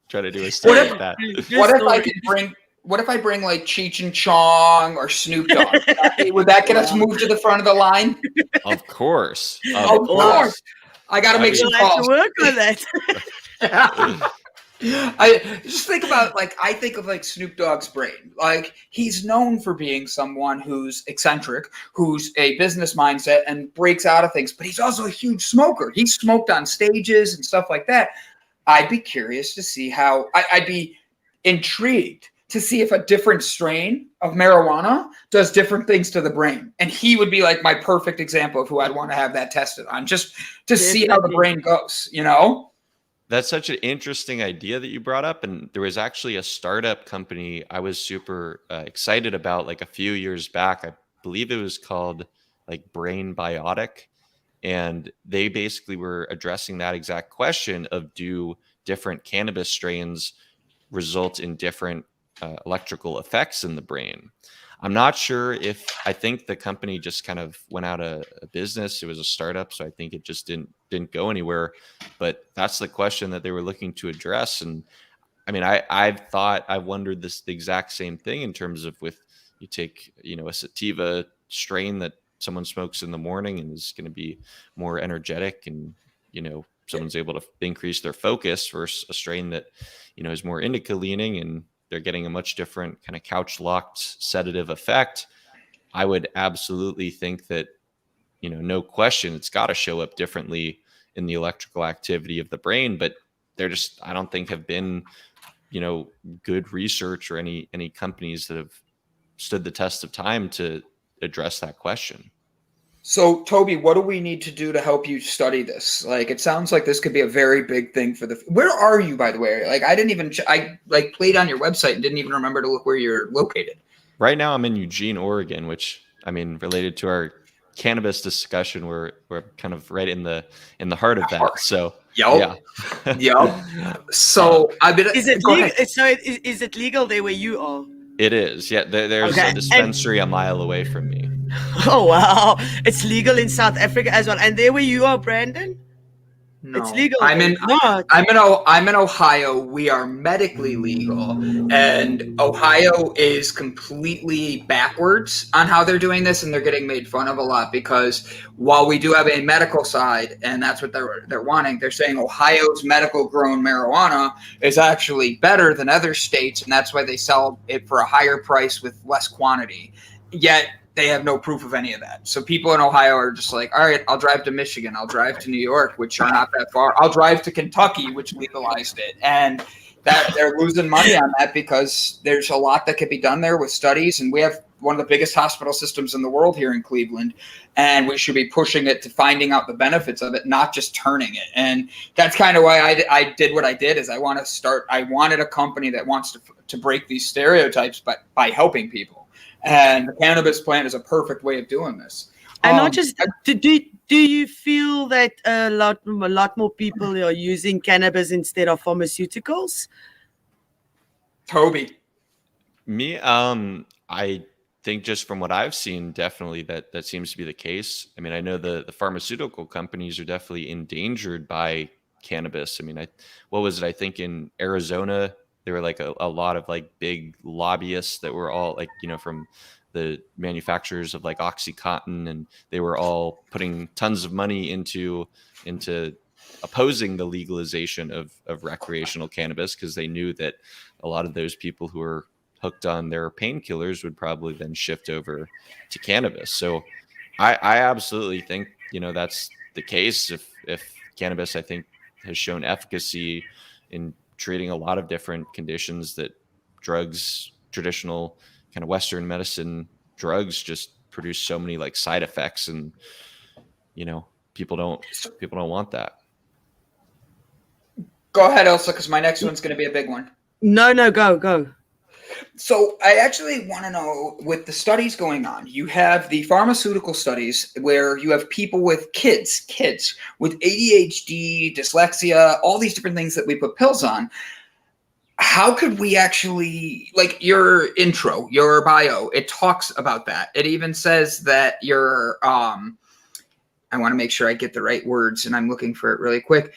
to do a study like that. What if I bring like Cheech and Chong or Snoop Dogg? Would that get us moved to the front of the line? Of course. Of course. I got to make some calls. Work on that. I just think about, like, I think of like Snoop Dogg's brain. Like, he's known for being someone who's eccentric, who's a business mindset and breaks out of things, but he's also a huge smoker. He's smoked on stages and stuff like that. I'd be curious to see how, I'd be intrigued to see if a different strain of marijuana does different things to the brain. And he would be like my perfect example of who I'd want to have that tested on, just to see how the brain goes, That's such an interesting idea that you brought up. And there was actually a startup company I was super excited about like a few years back. I believe it was called like Brain Biotic. And they basically were addressing that exact question of, do different cannabis strains result in different electrical effects in the brain? I'm not sure if, I think the company just kind of went out of business. It was a startup, so I think it just didn't go anywhere. But that's the question that they were looking to address. And I mean, I've wondered the exact same thing in terms of, with you take, a sativa strain that someone smokes in the morning and is going to be more energetic, and someone's able to increase their focus, versus a strain that is more indica leaning and they're getting a much different kind of couch locked sedative effect. I would absolutely think that, no question, it's got to show up differently in the electrical activity of the brain, but I don't think have been, good research or any companies that have stood the test of time to address that question. So, Toby, what do we need to do to help you study this? Like, it sounds like this could be a very big thing for where are you, by the way? Like, I played on your website and didn't even remember to look where you're located. Right now I'm in Eugene, Oregon, which, I mean, related to our cannabis discussion, we're kind of right in the heart of that. So yeah. So I've been. Is it Go legal? ahead. So is it legal there where you are? It is. Yeah. There's Okay. a dispensary a mile away from me. Oh wow, it's legal in South Africa as well. And there where you are, Brandon? No, It's legal. I'm in. Not. I'm in Ohio. We are medically legal, and Ohio is completely backwards on how they're doing this, and they're getting made fun of a lot because while we do have a medical side, and that's what they're wanting, they're saying Ohio's medical grown marijuana is actually better than other states, and that's why they sell it for a higher price with less quantity. Yet they have no proof of any of that. So people in Ohio are just like, all right, I'll drive to Michigan. I'll drive to New York, which are not that far. I'll drive to Kentucky, which legalized it. And that they're losing money on that because there's a lot that could be done there with studies. And we have one of the biggest hospital systems in the world here in Cleveland. And we should be pushing it to finding out the benefits of it, not just turning it. And that's kind of why I did what I did is I wanted a company that wants to break these stereotypes, but by helping people. And the cannabis plant is a perfect way of doing this. And not just do you feel that a lot more people are using cannabis instead of pharmaceuticals? Toby. Me, I think just from what I've seen, definitely that seems to be the case. I mean, I know the pharmaceutical companies are definitely endangered by cannabis. I mean, what was it? I think in Arizona, there were like a lot of like big lobbyists that were all like, from the manufacturers of like OxyContin, and they were all putting tons of money into opposing the legalization of recreational cannabis because they knew that a lot of those people who are hooked on their painkillers would probably then shift over to cannabis. So I absolutely think, that's the case. If cannabis, I think, has shown efficacy in treating a lot of different conditions that drugs, traditional kind of Western medicine drugs, just produce so many like side effects, and people don't want that. Go ahead, Elsa, because my next one's going to be a big one. No, go. So I actually want to know, with the studies going on, you have the pharmaceutical studies where you have people with kids with ADHD, dyslexia, all these different things that we put pills on. How could we actually, like your intro, your bio, it talks about that. It even says that your, I want to make sure I get the right words and I'm looking for it really quick.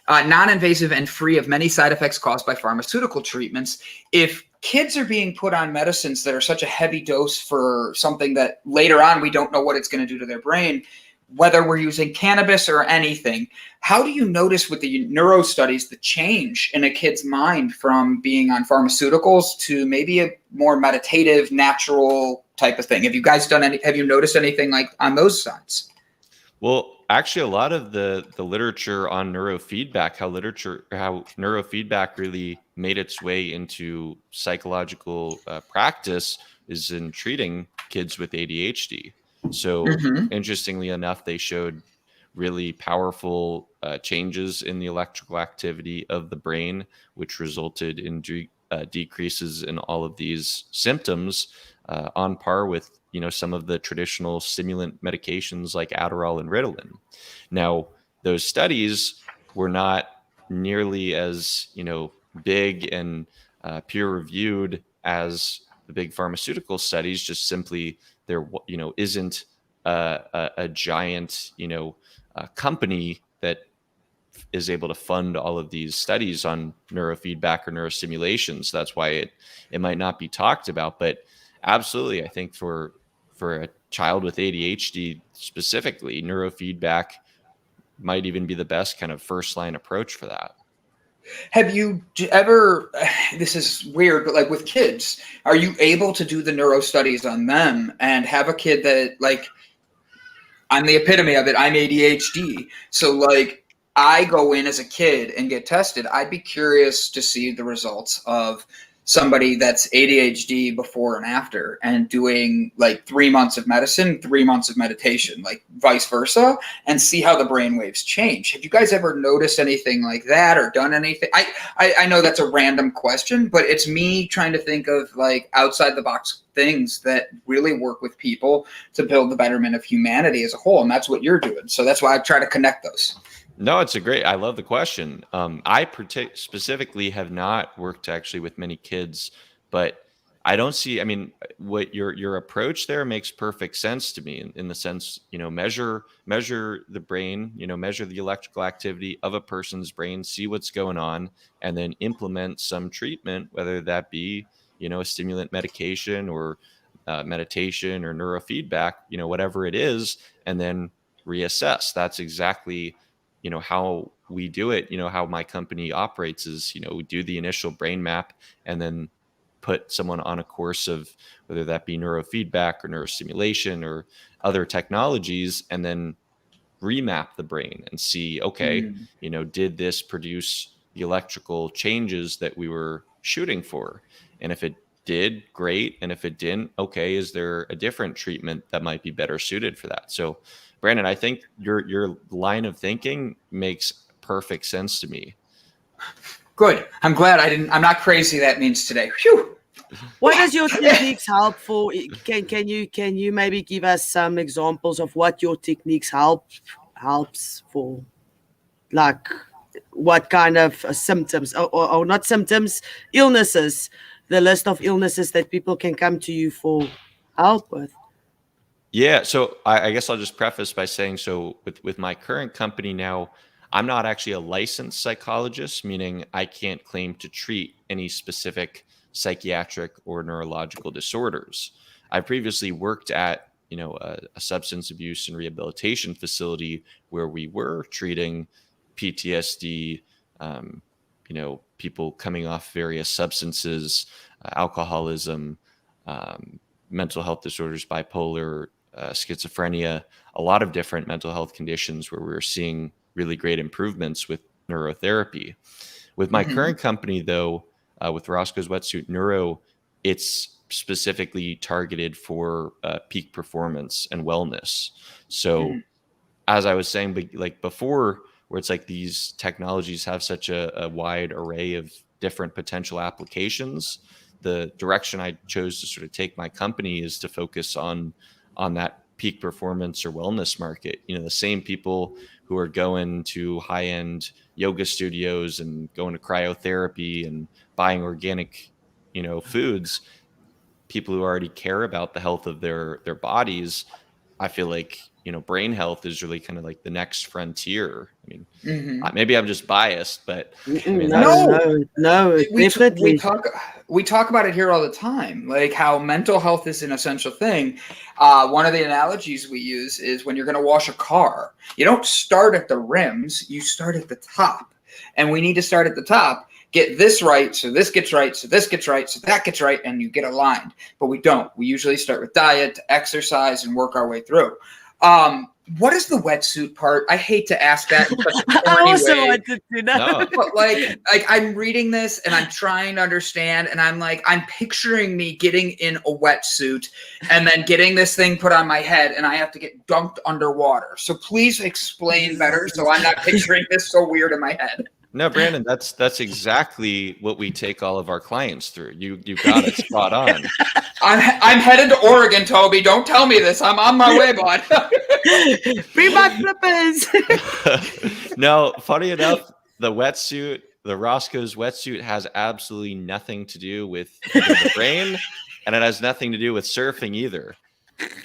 Non-invasive and free of many side effects caused by pharmaceutical treatments. If kids are being put on medicines that are such a heavy dose for something that later on we don't know what it's going to do to their brain, whether we're using cannabis or anything, how do you notice with the neuro studies the change in a kid's mind from being on pharmaceuticals to maybe a more meditative, natural type of thing? Have you guys have you noticed anything like on those sides? Well, actually, a lot of the literature on neurofeedback, how neurofeedback really made its way into psychological practice, is in treating kids with ADHD. So, interestingly enough, they showed really powerful changes in the electrical activity of the brain, which resulted in decreases in all of these symptoms, on par with some of the traditional stimulant medications like Adderall and Ritalin. Now, those studies were not nearly as big and peer reviewed as the big pharmaceutical studies. Just simply, there isn't a giant company that is able to fund all of these studies on neurofeedback or neurostimulation. So that's why it might not be talked about. But absolutely, I think for a child with ADHD specifically, neurofeedback might even be the best kind of first line approach for that. Have you ever, this is weird, but like with kids, are you able to do the neuro studies on them and have a kid that, like, I'm the epitome of it, I'm ADHD. So like I go in as a kid and get tested. I'd be curious to see the results of somebody that's ADHD before and after, and doing like 3 months of medicine, 3 months of meditation, like vice versa, and see how the brain waves change. Have you guys ever noticed anything like that or done anything? I know that's a random question, but it's me trying to think of like outside the box things that really work with people to build the betterment of humanity as a whole. And that's what you're doing. So that's why I try to connect those. No, I love the question. I specifically have not worked actually with many kids, but I don't see, I mean, what your approach there makes perfect sense to me in the sense, measure the brain, measure the electrical activity of a person's brain, see what's going on, and then implement some treatment, whether that be, a stimulant medication or meditation or neurofeedback, whatever it is, and then reassess. That's exactly how we do it, how my company operates is, we do the initial brain map and then put someone on a course of whether that be neurofeedback or neurostimulation or other technologies, and then remap the brain and see, okay, did this produce the electrical changes that we were shooting for? And if it did, great. And if it didn't, okay, is there a different treatment that might be better suited for that? So Brandon, I think your line of thinking makes perfect sense to me. Good. I'm glad I'm not crazy. That means today. Whew. What does your techniques help for? Can you maybe give us some examples of what your techniques helps for? Like what kind of symptoms or not symptoms, illnesses, the list of illnesses that people can come to you for help with? Yeah, so I guess I'll just preface by saying, so with my current company now, I'm not actually a licensed psychologist, meaning I can't claim to treat any specific psychiatric or neurological disorders. I previously worked at, a substance abuse and rehabilitation facility where we were treating PTSD, people coming off various substances, alcoholism, mental health disorders, bipolar, schizophrenia, a lot of different mental health conditions where we're seeing really great improvements with neurotherapy. With my current company, though, with Roscoe's Wetsuit Neuro, it's specifically targeted for peak performance and wellness. So as I was saying, like before, where it's like these technologies have such a wide array of different potential applications, the direction I chose to sort of take my company is to focus on that peak performance or wellness market. The same people who are going to high-end yoga studios and going to cryotherapy and buying organic, foods, people who already care about the health of their bodies. I feel like, brain health is really kind of like the next frontier. I mean, maybe I'm just biased, but I mean, no, definitely. We talk about it here all the time, like how mental health is an essential thing. One of the analogies we use is when you're going to wash a car, you don't start at the rims, you start at the top. And we need to start at the top, get this right, so this gets right, so this gets right, so that gets right, and you get aligned. But we don't. We usually start with diet, exercise, and work our way through. What is the wetsuit part? I hate to ask that in such a corny I also way. wanted to know. No. But like I'm reading this and I'm trying to understand, and I'm picturing me getting in a wetsuit and then getting this thing put on my head, and I have to get dunked underwater. So please explain better, so I'm not picturing this so weird in my head. No, Brandon, that's exactly what we take all of our clients through. You got it spot on. I'm headed to Oregon, Toby. Don't tell me this. I'm on my way, bud. Bring back flippers. No, funny enough, the Roscoe's wetsuit has absolutely nothing to do with the brain, and it has nothing to do with surfing either.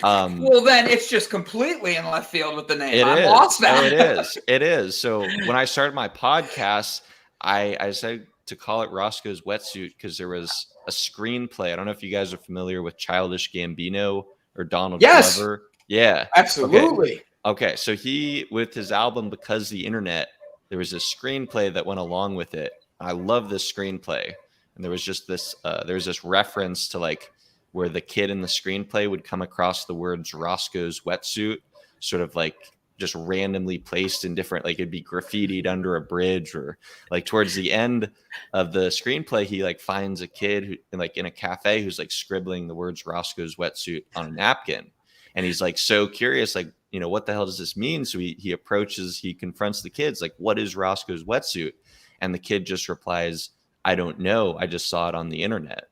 Well, then it's just completely in left field with the name. I'm lost now. It is. So when I started my podcast, I decided to call it Roscoe's Wetsuit because there was a screenplay. I don't know if you guys are familiar with Childish Gambino or Donald Glover. Yeah, absolutely. Okay. So he, with his album Because the Internet, there was a screenplay that went along with it. I love this screenplay, and there was just this. There's this reference to like where the kid in the screenplay would come across the words Roscoe's Wetsuit, sort of like just randomly placed in different, like it'd be graffitied under a bridge, or like towards the end of the screenplay, he like finds a kid who like in a cafe who's like scribbling the words Roscoe's wetsuit on a napkin. And he's like so curious, like, you know, what the hell does this mean? So he confronts the kids, like, what is Roscoe's wetsuit? And the kid just replies, I don't know. I just saw it on the internet.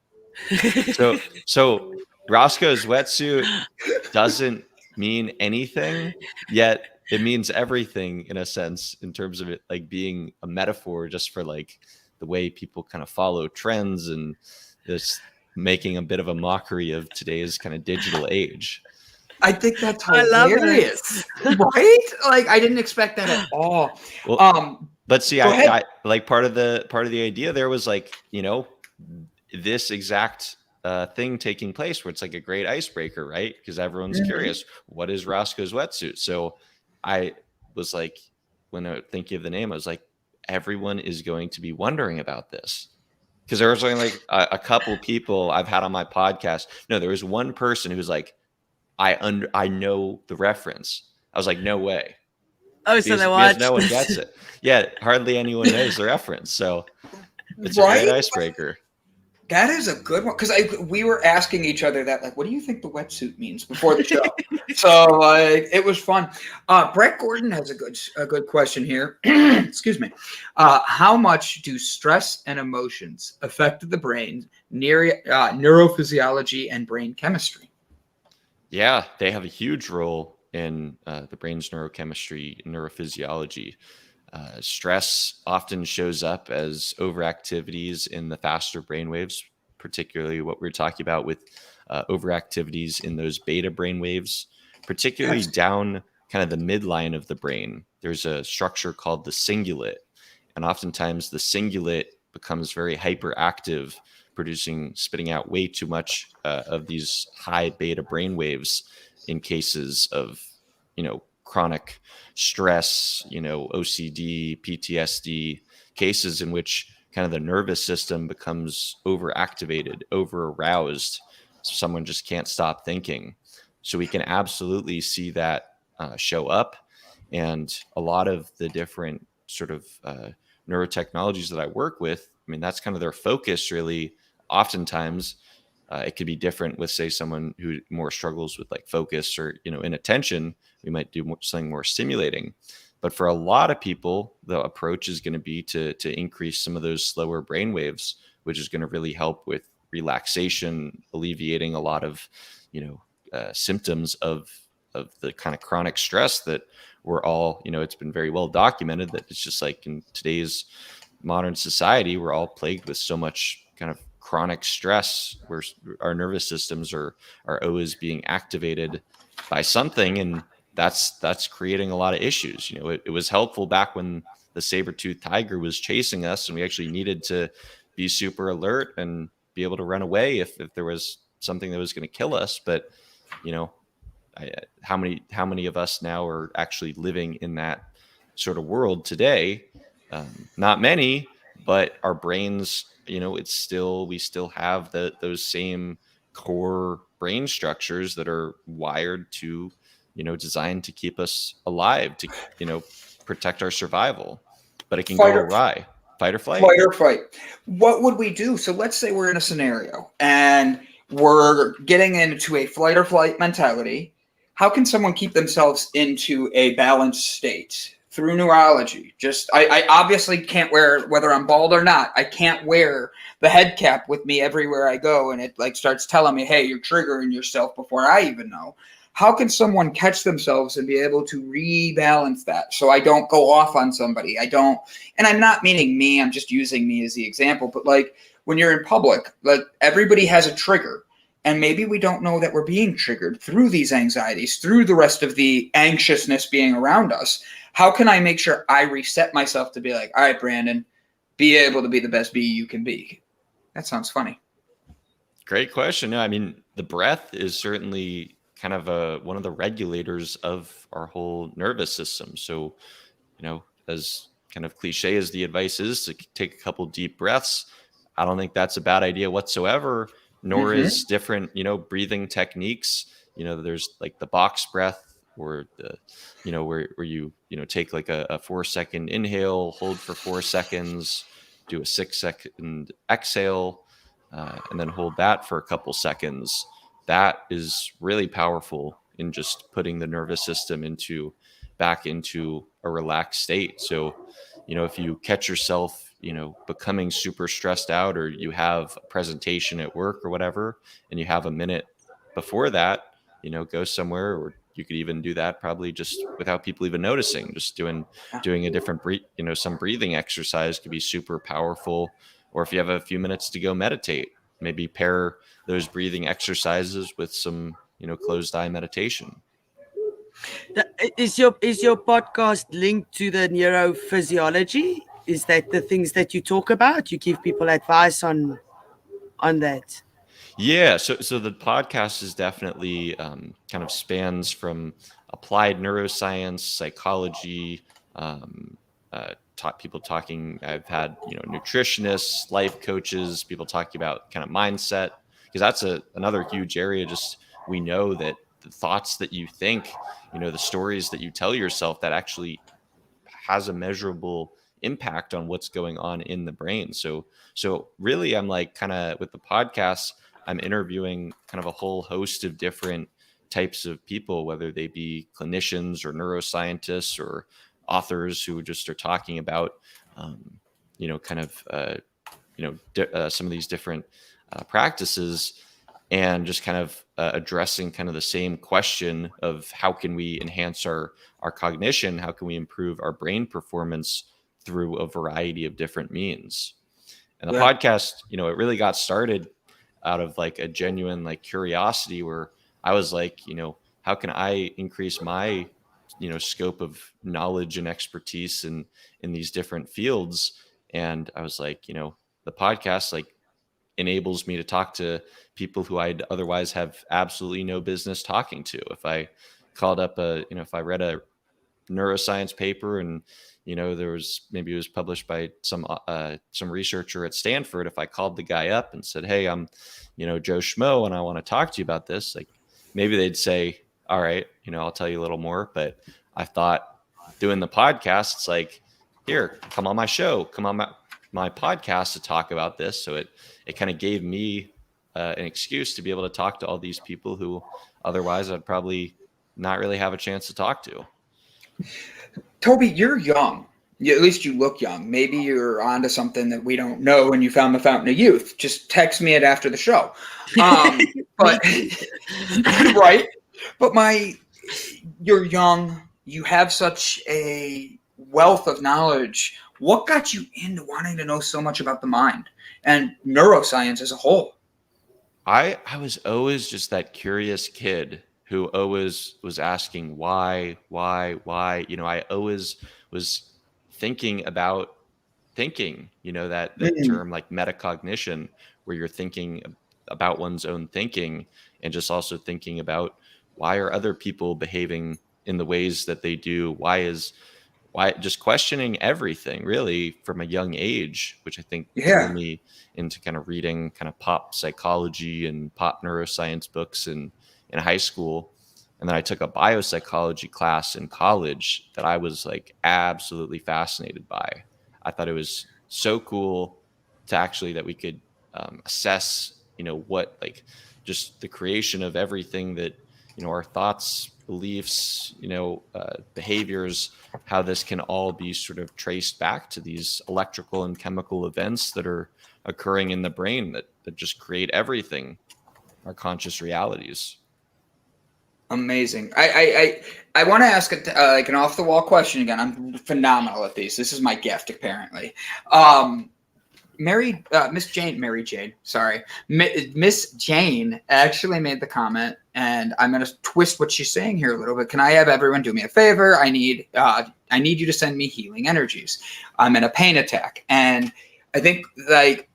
So Roscoe's wetsuit doesn't mean anything, yet it means everything in a sense, in terms of it like being a metaphor just for like the way people kind of follow trends and this making a bit of a mockery of today's kind of digital age. I think that's I love hilarious, right? Like I didn't expect that at all. Well, but see, go ahead. I like part of the idea there was like, you know, this exact thing taking place where it's like a great icebreaker, right? Because everyone's curious, what is Roscoe's wetsuit? So I was like, when I think of the name, I was like, everyone is going to be wondering about this. Because there was only like a couple people I've had on my podcast. No, there was one person who was like, I know the reference. I was like, no way. Oh, so they watched. No one gets it. Yeah, hardly anyone knows the reference. So it's a Right? great icebreaker. That is a good one, because we were asking each other that, like, what do you think the wetsuit means before the show? So like it was fun. Brett Gordon has a good question here. Excuse me. How much do stress and emotions affect the brain, neurophysiology and brain chemistry? Yeah, they have a huge role in the brain's neurochemistry, neurophysiology. Stress often shows up as overactivities in the faster brainwaves, particularly what we're talking about with overactivities in those beta brainwaves, particularly down kind of the midline of the brain. There's a structure called the cingulate, and oftentimes the cingulate becomes very hyperactive, spitting out way too much of these high beta brainwaves in cases of, you know, chronic stress, you know, OCD, PTSD, cases in which kind of the nervous system becomes overactivated, over-aroused. Someone just can't stop thinking. So we can absolutely see that show up. And a lot of the different sort of neurotechnologies that I work with, I mean, that's kind of their focus really. Oftentimes, it could be different with, say, someone who more struggles with like focus or, you know, inattention. We might do something more stimulating. But for a lot of people, the approach is going to be to increase some of those slower brain waves, which is going to really help with relaxation, alleviating a lot of, you know, symptoms of the kind of chronic stress that we're all, you know, it's been very well documented that it's just like in today's modern society, we're all plagued with so much kind of chronic stress where our nervous systems are always being activated by something, and that's creating a lot of issues. You know, it was helpful back when the saber-toothed tiger was chasing us and we actually needed to be super alert and be able to run away if there was something that was going to kill us. But, you know, how many of us now are actually living in that sort of world today? Not many, but our brains, you know, we still have those same core brain structures that are wired to, you know, designed to keep us alive, to, you know, protect our survival. But it can go awry. Fight or flight. Fight or flight. What would we do? So let's say we're in a scenario and we're getting into a flight or flight mentality. How can someone keep themselves into a balanced state? Through neurology. Just I obviously can't wear, whether I'm bald or not, I can't wear the head cap with me everywhere I go, and it like starts telling me, hey, you're triggering yourself before I even know. How can someone catch themselves and be able to rebalance that so I don't go off on somebody? And I'm not meaning me, I'm just using me as the example, but like when you're in public, like everybody has a trigger. And maybe we don't know that we're being triggered through these anxieties, through the rest of the anxiousness being around us. How can I make sure I reset myself to be like, all right, Brandon, be able to be the best bee you can be? That sounds funny. Great question. No, I mean, the breath is certainly kind of one of the regulators of our whole nervous system. So, you know, as kind of cliche as the advice is to take a couple deep breaths, I don't think that's a bad idea whatsoever. Nor is different, you know, breathing techniques. You know, there's like the box breath or the, where you, take like a 4-second inhale, hold for 4 seconds, do a 6-second exhale, and then hold that for a couple seconds. That is really powerful in just putting the nervous system back into a relaxed state. So, if you catch yourself, becoming super stressed out, or you have a presentation at work or whatever, and you have a minute before that, go somewhere, or you could even do that probably just without people even noticing, just doing a different some breathing exercise could be super powerful. Or if you have a few minutes to go meditate, maybe pair those breathing exercises with some, closed eye meditation. Is your podcast linked to the neurophysiology? Is that the things that you talk about? You give people advice on that? Yeah, so the podcast is definitely kind of spans from applied neuroscience, psychology, people talking. I've had nutritionists, life coaches, people talking about kind of mindset, because that's another huge area. Just we know that the thoughts that you think, the stories that you tell yourself, that actually has a measurable impact on what's going on in the brain. So really, I'm like, kind of with the podcast, I'm interviewing kind of a whole host of different types of people, whether they be clinicians or neuroscientists or authors who just are talking about, some of these different practices, and just kind of addressing kind of the same question of how can we enhance our cognition, how can we improve our brain performance through a variety of different means. And the podcast, it really got started out of like a genuine like curiosity, where I was like, how can I increase my, scope of knowledge and expertise in these different fields? And I was like, the podcast like enables me to talk to people who I'd otherwise have absolutely no business talking to. If I called up if I read a neuroscience paper and maybe it was published by some researcher at Stanford, if I called the guy up and said, hey, I'm Joe Schmo and I want to talk to you about this, like maybe they'd say, all right, I'll tell you a little more. But I thought doing the podcast, it's like, here, come on my show, come on my podcast to talk about this. So it kind of gave me an excuse to be able to talk to all these people who otherwise I'd probably not really have a chance to talk to. Toby, you're young. At least you look young. Maybe you're onto something that we don't know when you found the fountain of youth. Just text me it after the show. But right. But you're young. You have such a wealth of knowledge. What got you into wanting to know so much about the mind and neuroscience as a whole? I was always just that curious kid who always was asking why. I always was thinking about thinking, that term like metacognition, where you're thinking about one's own thinking, and just also thinking about why are other people behaving in the ways that they do? Why just questioning everything really from a young age, which I think drew me into kind of reading kind of pop psychology and pop neuroscience books in high school. And then I took a biopsychology class in college that I was like absolutely fascinated by. I thought it was so cool to actually that we could assess, what like just the creation of everything that, our thoughts, beliefs, behaviors, how this can all be sort of traced back to these electrical and chemical events that are occurring in the brain that just create everything, our conscious realities. Amazing. I want to ask like an off the wall question again. I'm phenomenal at these. This is my gift, apparently. Miss Jane actually made the comment, and I'm going to twist what she's saying here a little bit. Can I have everyone do me a favor? I need you to send me healing energies. I'm in a pain attack. And I think like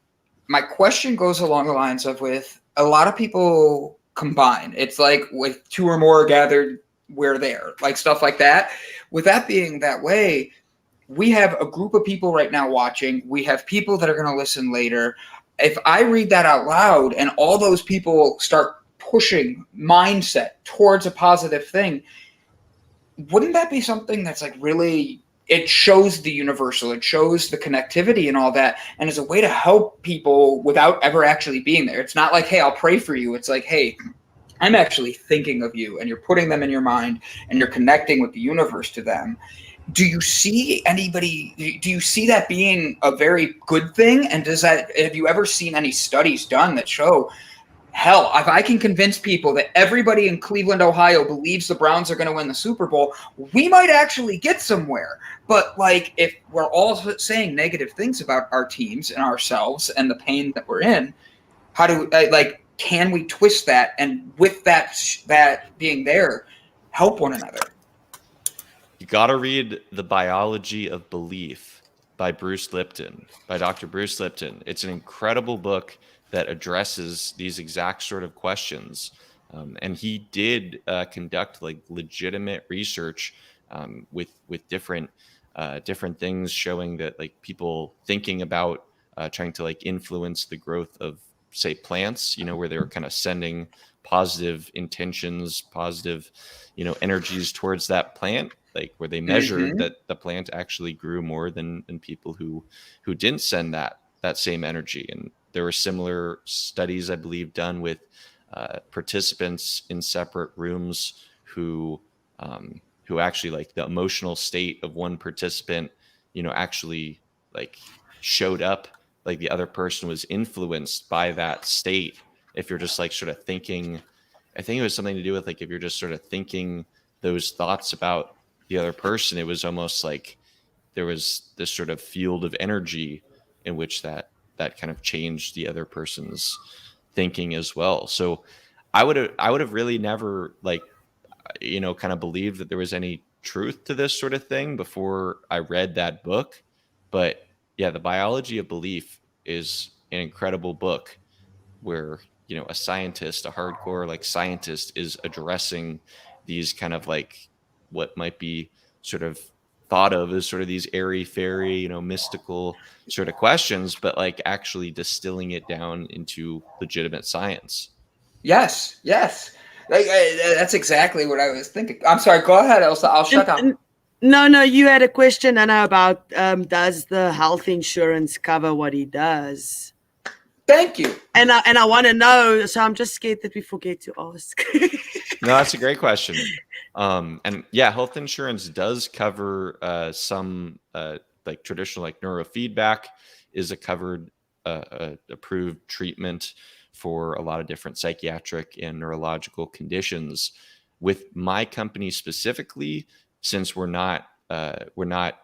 my question goes along the lines of, with a lot of people combined, it's like with two or more gathered, we're there, like stuff like that. With that being that way, we have a group of people right now watching. We have people that are going to listen later. If I read that out loud and all those people start pushing mindset towards a positive thing, wouldn't that be something that's like really, it shows the universal, it shows the connectivity and all that, and is a way to help people without ever actually being there. It's not like, hey, I'll pray for you. It's like, hey, I'm actually thinking of you, and you're putting them in your mind, and you're connecting with the universe to them. Do you see that being a very good thing? And have you ever seen any studies done that show, hell, if I can convince people that everybody in Cleveland, Ohio believes the Browns are going to win the Super Bowl, we might actually get somewhere. But like, if we're all saying negative things about our teams and ourselves and the pain that we're in, how do can we twist that, and with that being there, help one another? You got to read The Biology of Belief by Dr. Bruce Lipton. It's an incredible book that addresses these exact sort of questions. And he did conduct like legitimate research with different things showing that like people thinking about trying to like influence the growth of, say, plants, where they were kind of sending positive intentions, positive, energies towards that plant, like where they measured that the plant actually grew more than people who didn't send that same energy. And there were similar studies, I believe, done with participants in separate rooms who actually, like, the emotional state of one participant, actually like showed up, like the other person was influenced by that state. If you're just like sort of thinking, I think it was something to do with like, if you're just sort of thinking those thoughts about the other person, it was almost like there was this sort of field of energy in which that kind of changed the other person's thinking as well. So I would have really never like, kind of believed that there was any truth to this sort of thing before I read that book. But yeah, The Biology of Belief is an incredible book where, a scientist, a hardcore like scientist, is addressing these kind of like what might be sort of thought of as sort of these airy-fairy, mystical sort of questions, but like actually distilling it down into legitimate science. Yes. That's exactly what I was thinking. I'm sorry. Go ahead, Elsa. I'll shut up. No, you had a question, Anna, about does the health insurance cover what he does? Thank you. And I want to know, so I'm just scared that we forget to ask. No, that's a great question. And yeah, health insurance does cover some like traditional, like neurofeedback is a covered approved treatment for a lot of different psychiatric and neurological conditions. With my company specifically, since we're not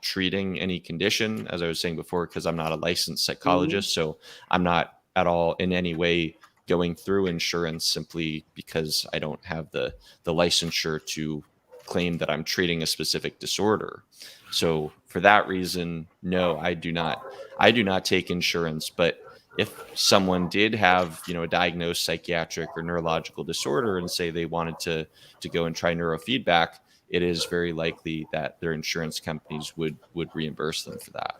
treating any condition, as I was saying before, because I'm not a licensed psychologist, so I'm not at all in any way going through insurance simply because I don't have the licensure to claim that I'm treating a specific disorder. So for that reason, no, I do not take insurance. But if someone did have, a diagnosed psychiatric or neurological disorder and say they wanted to go and try neurofeedback, it is very likely that their insurance companies would reimburse them for that.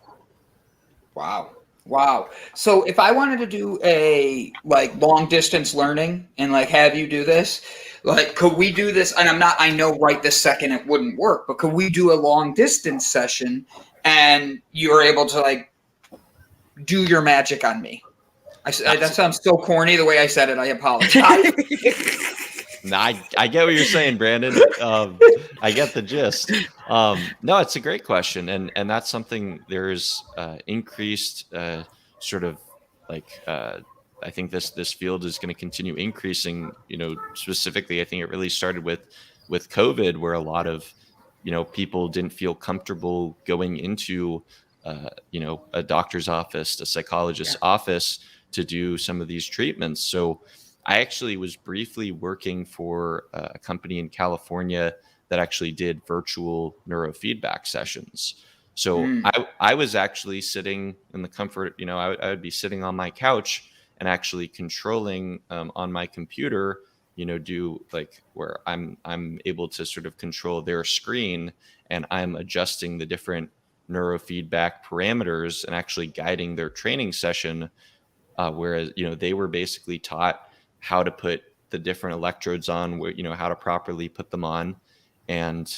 Wow. So if I wanted to do a like long distance learning and like have you do this, like, could we do this? And I know right this second it wouldn't work, but could we do a long distance session and you're able to like do your magic on me? That sounds so corny the way I said it. I apologize. No, I get what you're saying, Brandon. I get the gist. No, it's a great question. And that's something there's increased sort of like, I think this field is going to continue increasing, specifically, I think it really started with COVID, where a lot of, people didn't feel comfortable going into, a doctor's office, a psychologist's office to do some of these treatments. So I actually was briefly working for a company in California that actually did virtual neurofeedback sessions. So I was actually sitting in the comfort, I would be sitting on my couch and actually controlling on my computer, do like where I'm able to sort of control their screen, and I'm adjusting the different neurofeedback parameters and actually guiding their training session. Whereas, they were basically taught how to put the different electrodes on, where, how to properly put them on. And,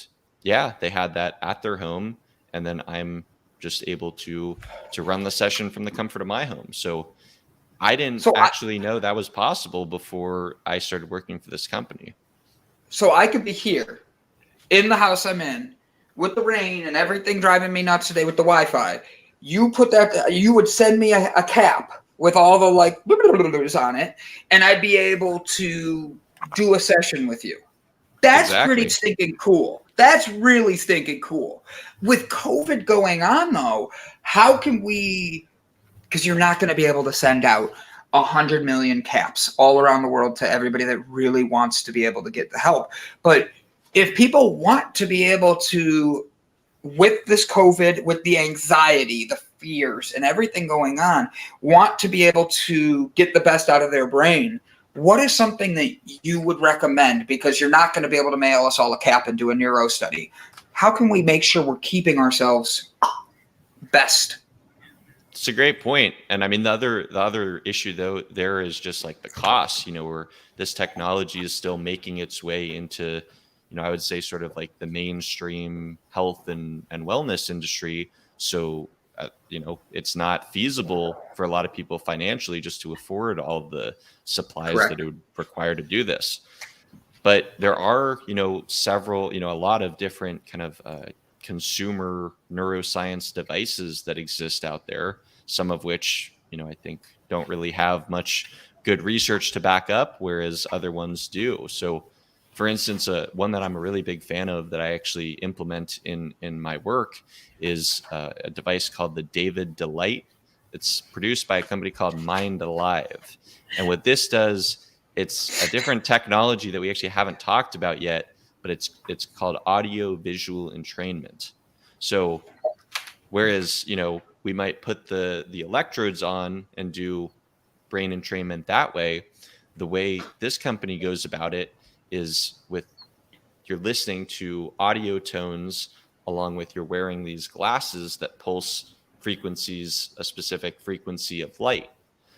yeah, they had that at their home, and then I'm just able to run the session from the comfort of my home. So I didn't actually know that was possible before I started working for this company. So I could be here in the house I'm in with the rain and everything driving me nuts today with the Wi-Fi. You would send me a cap with all the like on it, and I'd be able to do a session with you. That's pretty stinking cool. That's really stinking cool. With COVID going on, though, how can we, because you're not going to be able to send out 100 million caps all around the world to everybody that really wants to be able to get the help. But if people want to be able to, with this COVID, with the anxiety, the fears, and everything going on, want to be able to get the best out of their brain, what is something that you would recommend? Because you're not going to be able to mail us all a cap and do a neuro study. How can we make sure we're keeping ourselves best? It's a great point. And I mean, the other issue though, there is just like the cost, where this technology is still making its way into, I would say sort of like the mainstream health and wellness industry. So, it's not feasible for a lot of people financially just to afford all the supplies that it would require to do this. But there are, several, a lot of different kind of consumer neuroscience devices that exist out there, some of which, I think don't really have much good research to back up, whereas other ones do. So for instance, one that I'm a really big fan of that I actually implement in my work is a device called the David Delight. It's produced by a company called Mind Alive. And what this does, it's a different technology that we actually haven't talked about yet, but it's called audio visual entrainment. So whereas, we might put the electrodes on and do brain entrainment that way, the way this company goes about it is you're listening to audio tones along with you're wearing these glasses that pulse frequencies, a specific frequency of light.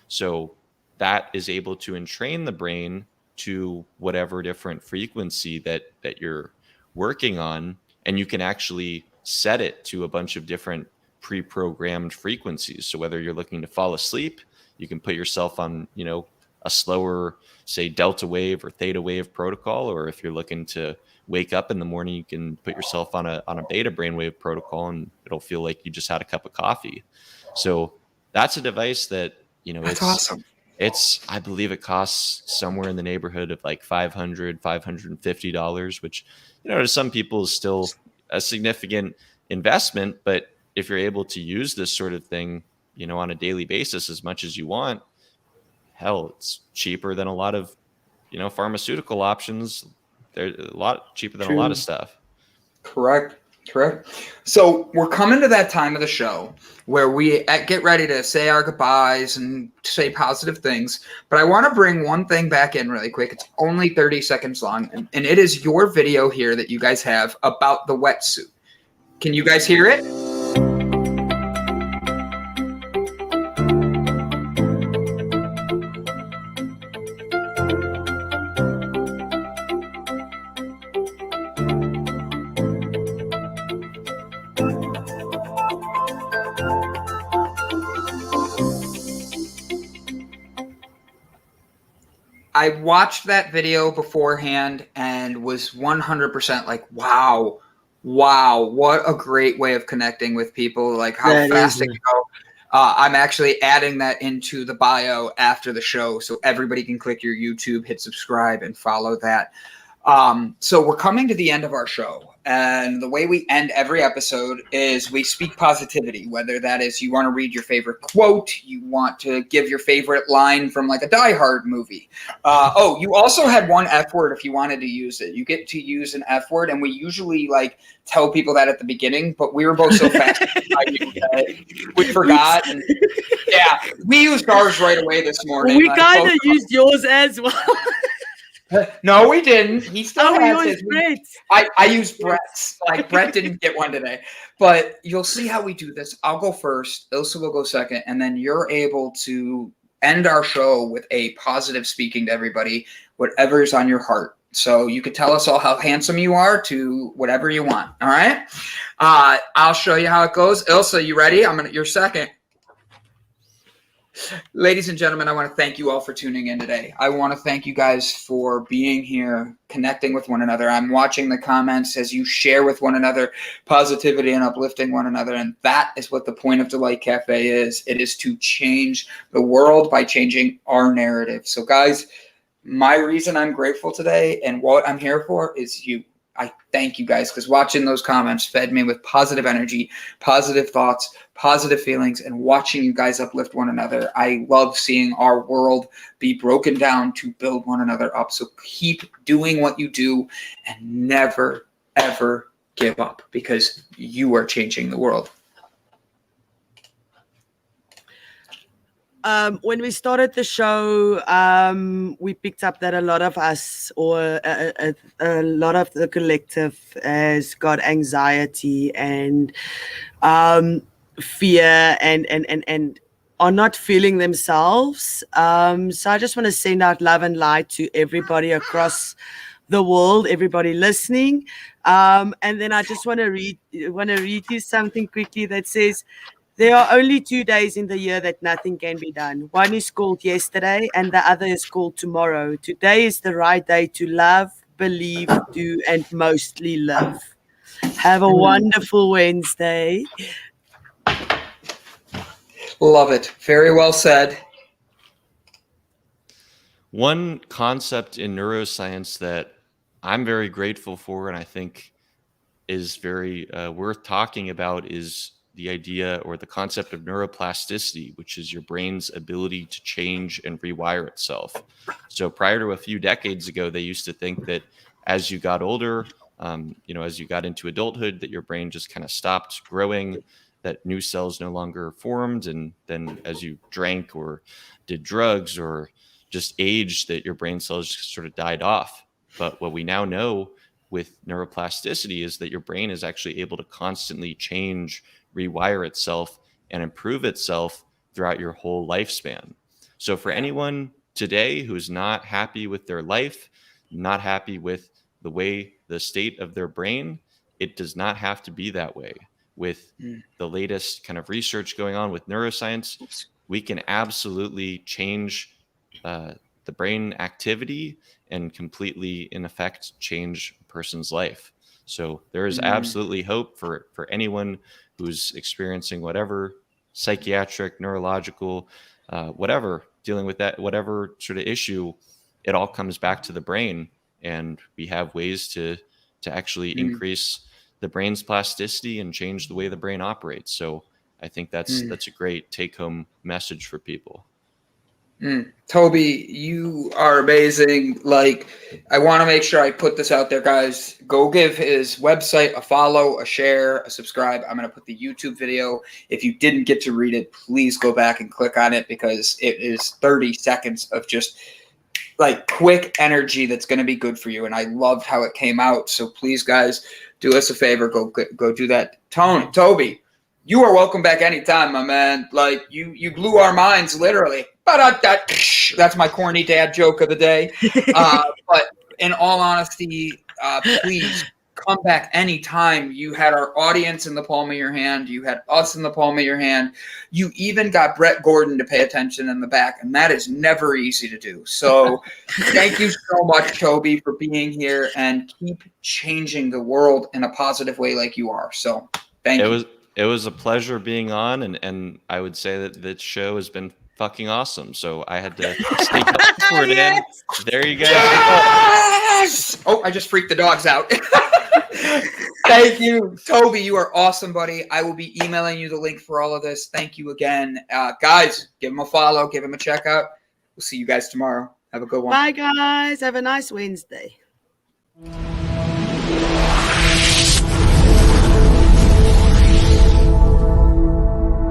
So that is able to entrain the brain to whatever different frequency that you're working on. And you can actually set it to a bunch of different pre-programmed frequencies. So whether you're looking to fall asleep, you can put yourself on, a slower, say, delta wave or theta wave protocol, or if you're looking to wake up in the morning, you can put yourself on a beta brainwave protocol, and it'll feel like you just had a cup of coffee. So that's a device that that's awesome. I believe it costs somewhere in the neighborhood of like $500, $550, which to some people is still a significant investment. But if you're able to use this sort of thing, on a daily basis as much as you want, hell, it's cheaper than a lot of, pharmaceutical options. They're a lot cheaper than a lot of stuff. Correct. So we're coming to that time of the show where we get ready to say our goodbyes and say positive things. But I want to bring one thing back in really quick. It's only 30 seconds long. And it is your video here that you guys have about the wetsuit. Can you guys hear it? I watched that video beforehand and was 100% like, wow, what a great way of connecting with people, like how fast it can go. I'm actually adding that into the bio after the show so everybody can click your YouTube, hit subscribe, and follow that. So we're coming to the end of our show, and the way we end every episode is we speak positivity, whether that is you want to read your favorite quote, you want to give your favorite line from like a Die Hard movie. You also had one F word if you wanted to use it. You get to use an F word, and we usually like tell people that at the beginning, but we were both so fast we forgot. And, yeah, we used ours right away this morning. We kind of used yours as well. No, we didn't. He still has his. Brett's. I used Brett's. Like Brett didn't get one today, but you'll see how we do this. I'll go first. Ilsa will go second, and then you're able to end our show with a positive speaking to everybody, whatever is on your heart. So you could tell us all how handsome you are to whatever you want. All right. I'll show you how it goes. Ilsa, you ready? You're second. Ladies and gentlemen, I want to thank you all for tuning in today. I want to thank you guys for being here, connecting with one another. I'm watching the comments as you share with one another, positivity and uplifting one another. And that is what the point of Delight Cafe is. It is to change the world by changing our narrative. So guys, my reason I'm grateful today and what I'm here for is you. I thank you guys, because watching those comments fed me with positive energy, positive thoughts, positive feelings, and watching you guys uplift one another. I love seeing our world be broken down to build one another up. So keep doing what you do and never, ever give up, because you are changing the world. When we started the show, we picked up that a lot of us, or a lot of the collective, has got anxiety and fear and are not feeling themselves. So I just want to send out love and light to everybody across the world, everybody listening. And then I just want to read you something quickly that says, there are only 2 days in the year that nothing can be done. One is called yesterday and the other is called tomorrow. Today is the right day to love, believe, do, and mostly live. Have a wonderful Wednesday. Love it. Very well said. One concept in neuroscience that I'm very grateful for and I think is very worth talking about is the idea or the concept of neuroplasticity, which is your brain's ability to change and rewire itself. So prior to a few decades ago, they used to think that as you got older, as you got into adulthood, that your brain just kind of stopped growing, that new cells no longer formed. And then as you drank or did drugs or just aged, that your brain cells just sort of died off. But what we now know with neuroplasticity is that your brain is actually able to constantly change, rewire itself, and improve itself throughout your whole lifespan. So for anyone today who's not happy with their life, not happy with the state of their brain, it does not have to be that way. With the latest kind of research going on with neuroscience, we can absolutely change the brain activity and completely, in effect, change a person's life. So there is absolutely hope for anyone who's experiencing whatever psychiatric, neurological, whatever, dealing with that, whatever sort of issue. It all comes back to the brain, and we have ways to actually increase the brain's plasticity and change the way the brain operates. So I think that's a great take-home message for people. Toby, you are amazing. Like, I want to make sure I put this out there, guys. Go give his website a follow, a share, a subscribe. I'm going to put the YouTube video. If you didn't get to read it, please go back and click on it, because it is 30 seconds of just like quick energy that's going to be good for you. And I loved how it came out. So please, guys, do us a favor. Go do that. Toby, you are welcome back anytime, my man. Like, you blew our minds, literally. That's my corny dad joke of the day. But in all honesty, please come back anytime. You had our audience in the palm of your hand. You had us in the palm of your hand. You even got Brett Gordon to pay attention in the back, and that is never easy to do. So thank you so much, Toby, for being here, and keep changing the world in a positive way like you are. So thank you. It was a pleasure being on, and I would say that this show has been fucking awesome. So I had to sneak up for it in. There you go. Yes! Oh, I just freaked the dogs out. Thank you, Toby. You are awesome, buddy. I will be emailing you the link for all of this. Thank you again. Guys, give him a follow. Give him a check out. We'll see you guys tomorrow. Have a good one. Bye, guys. Have a nice Wednesday.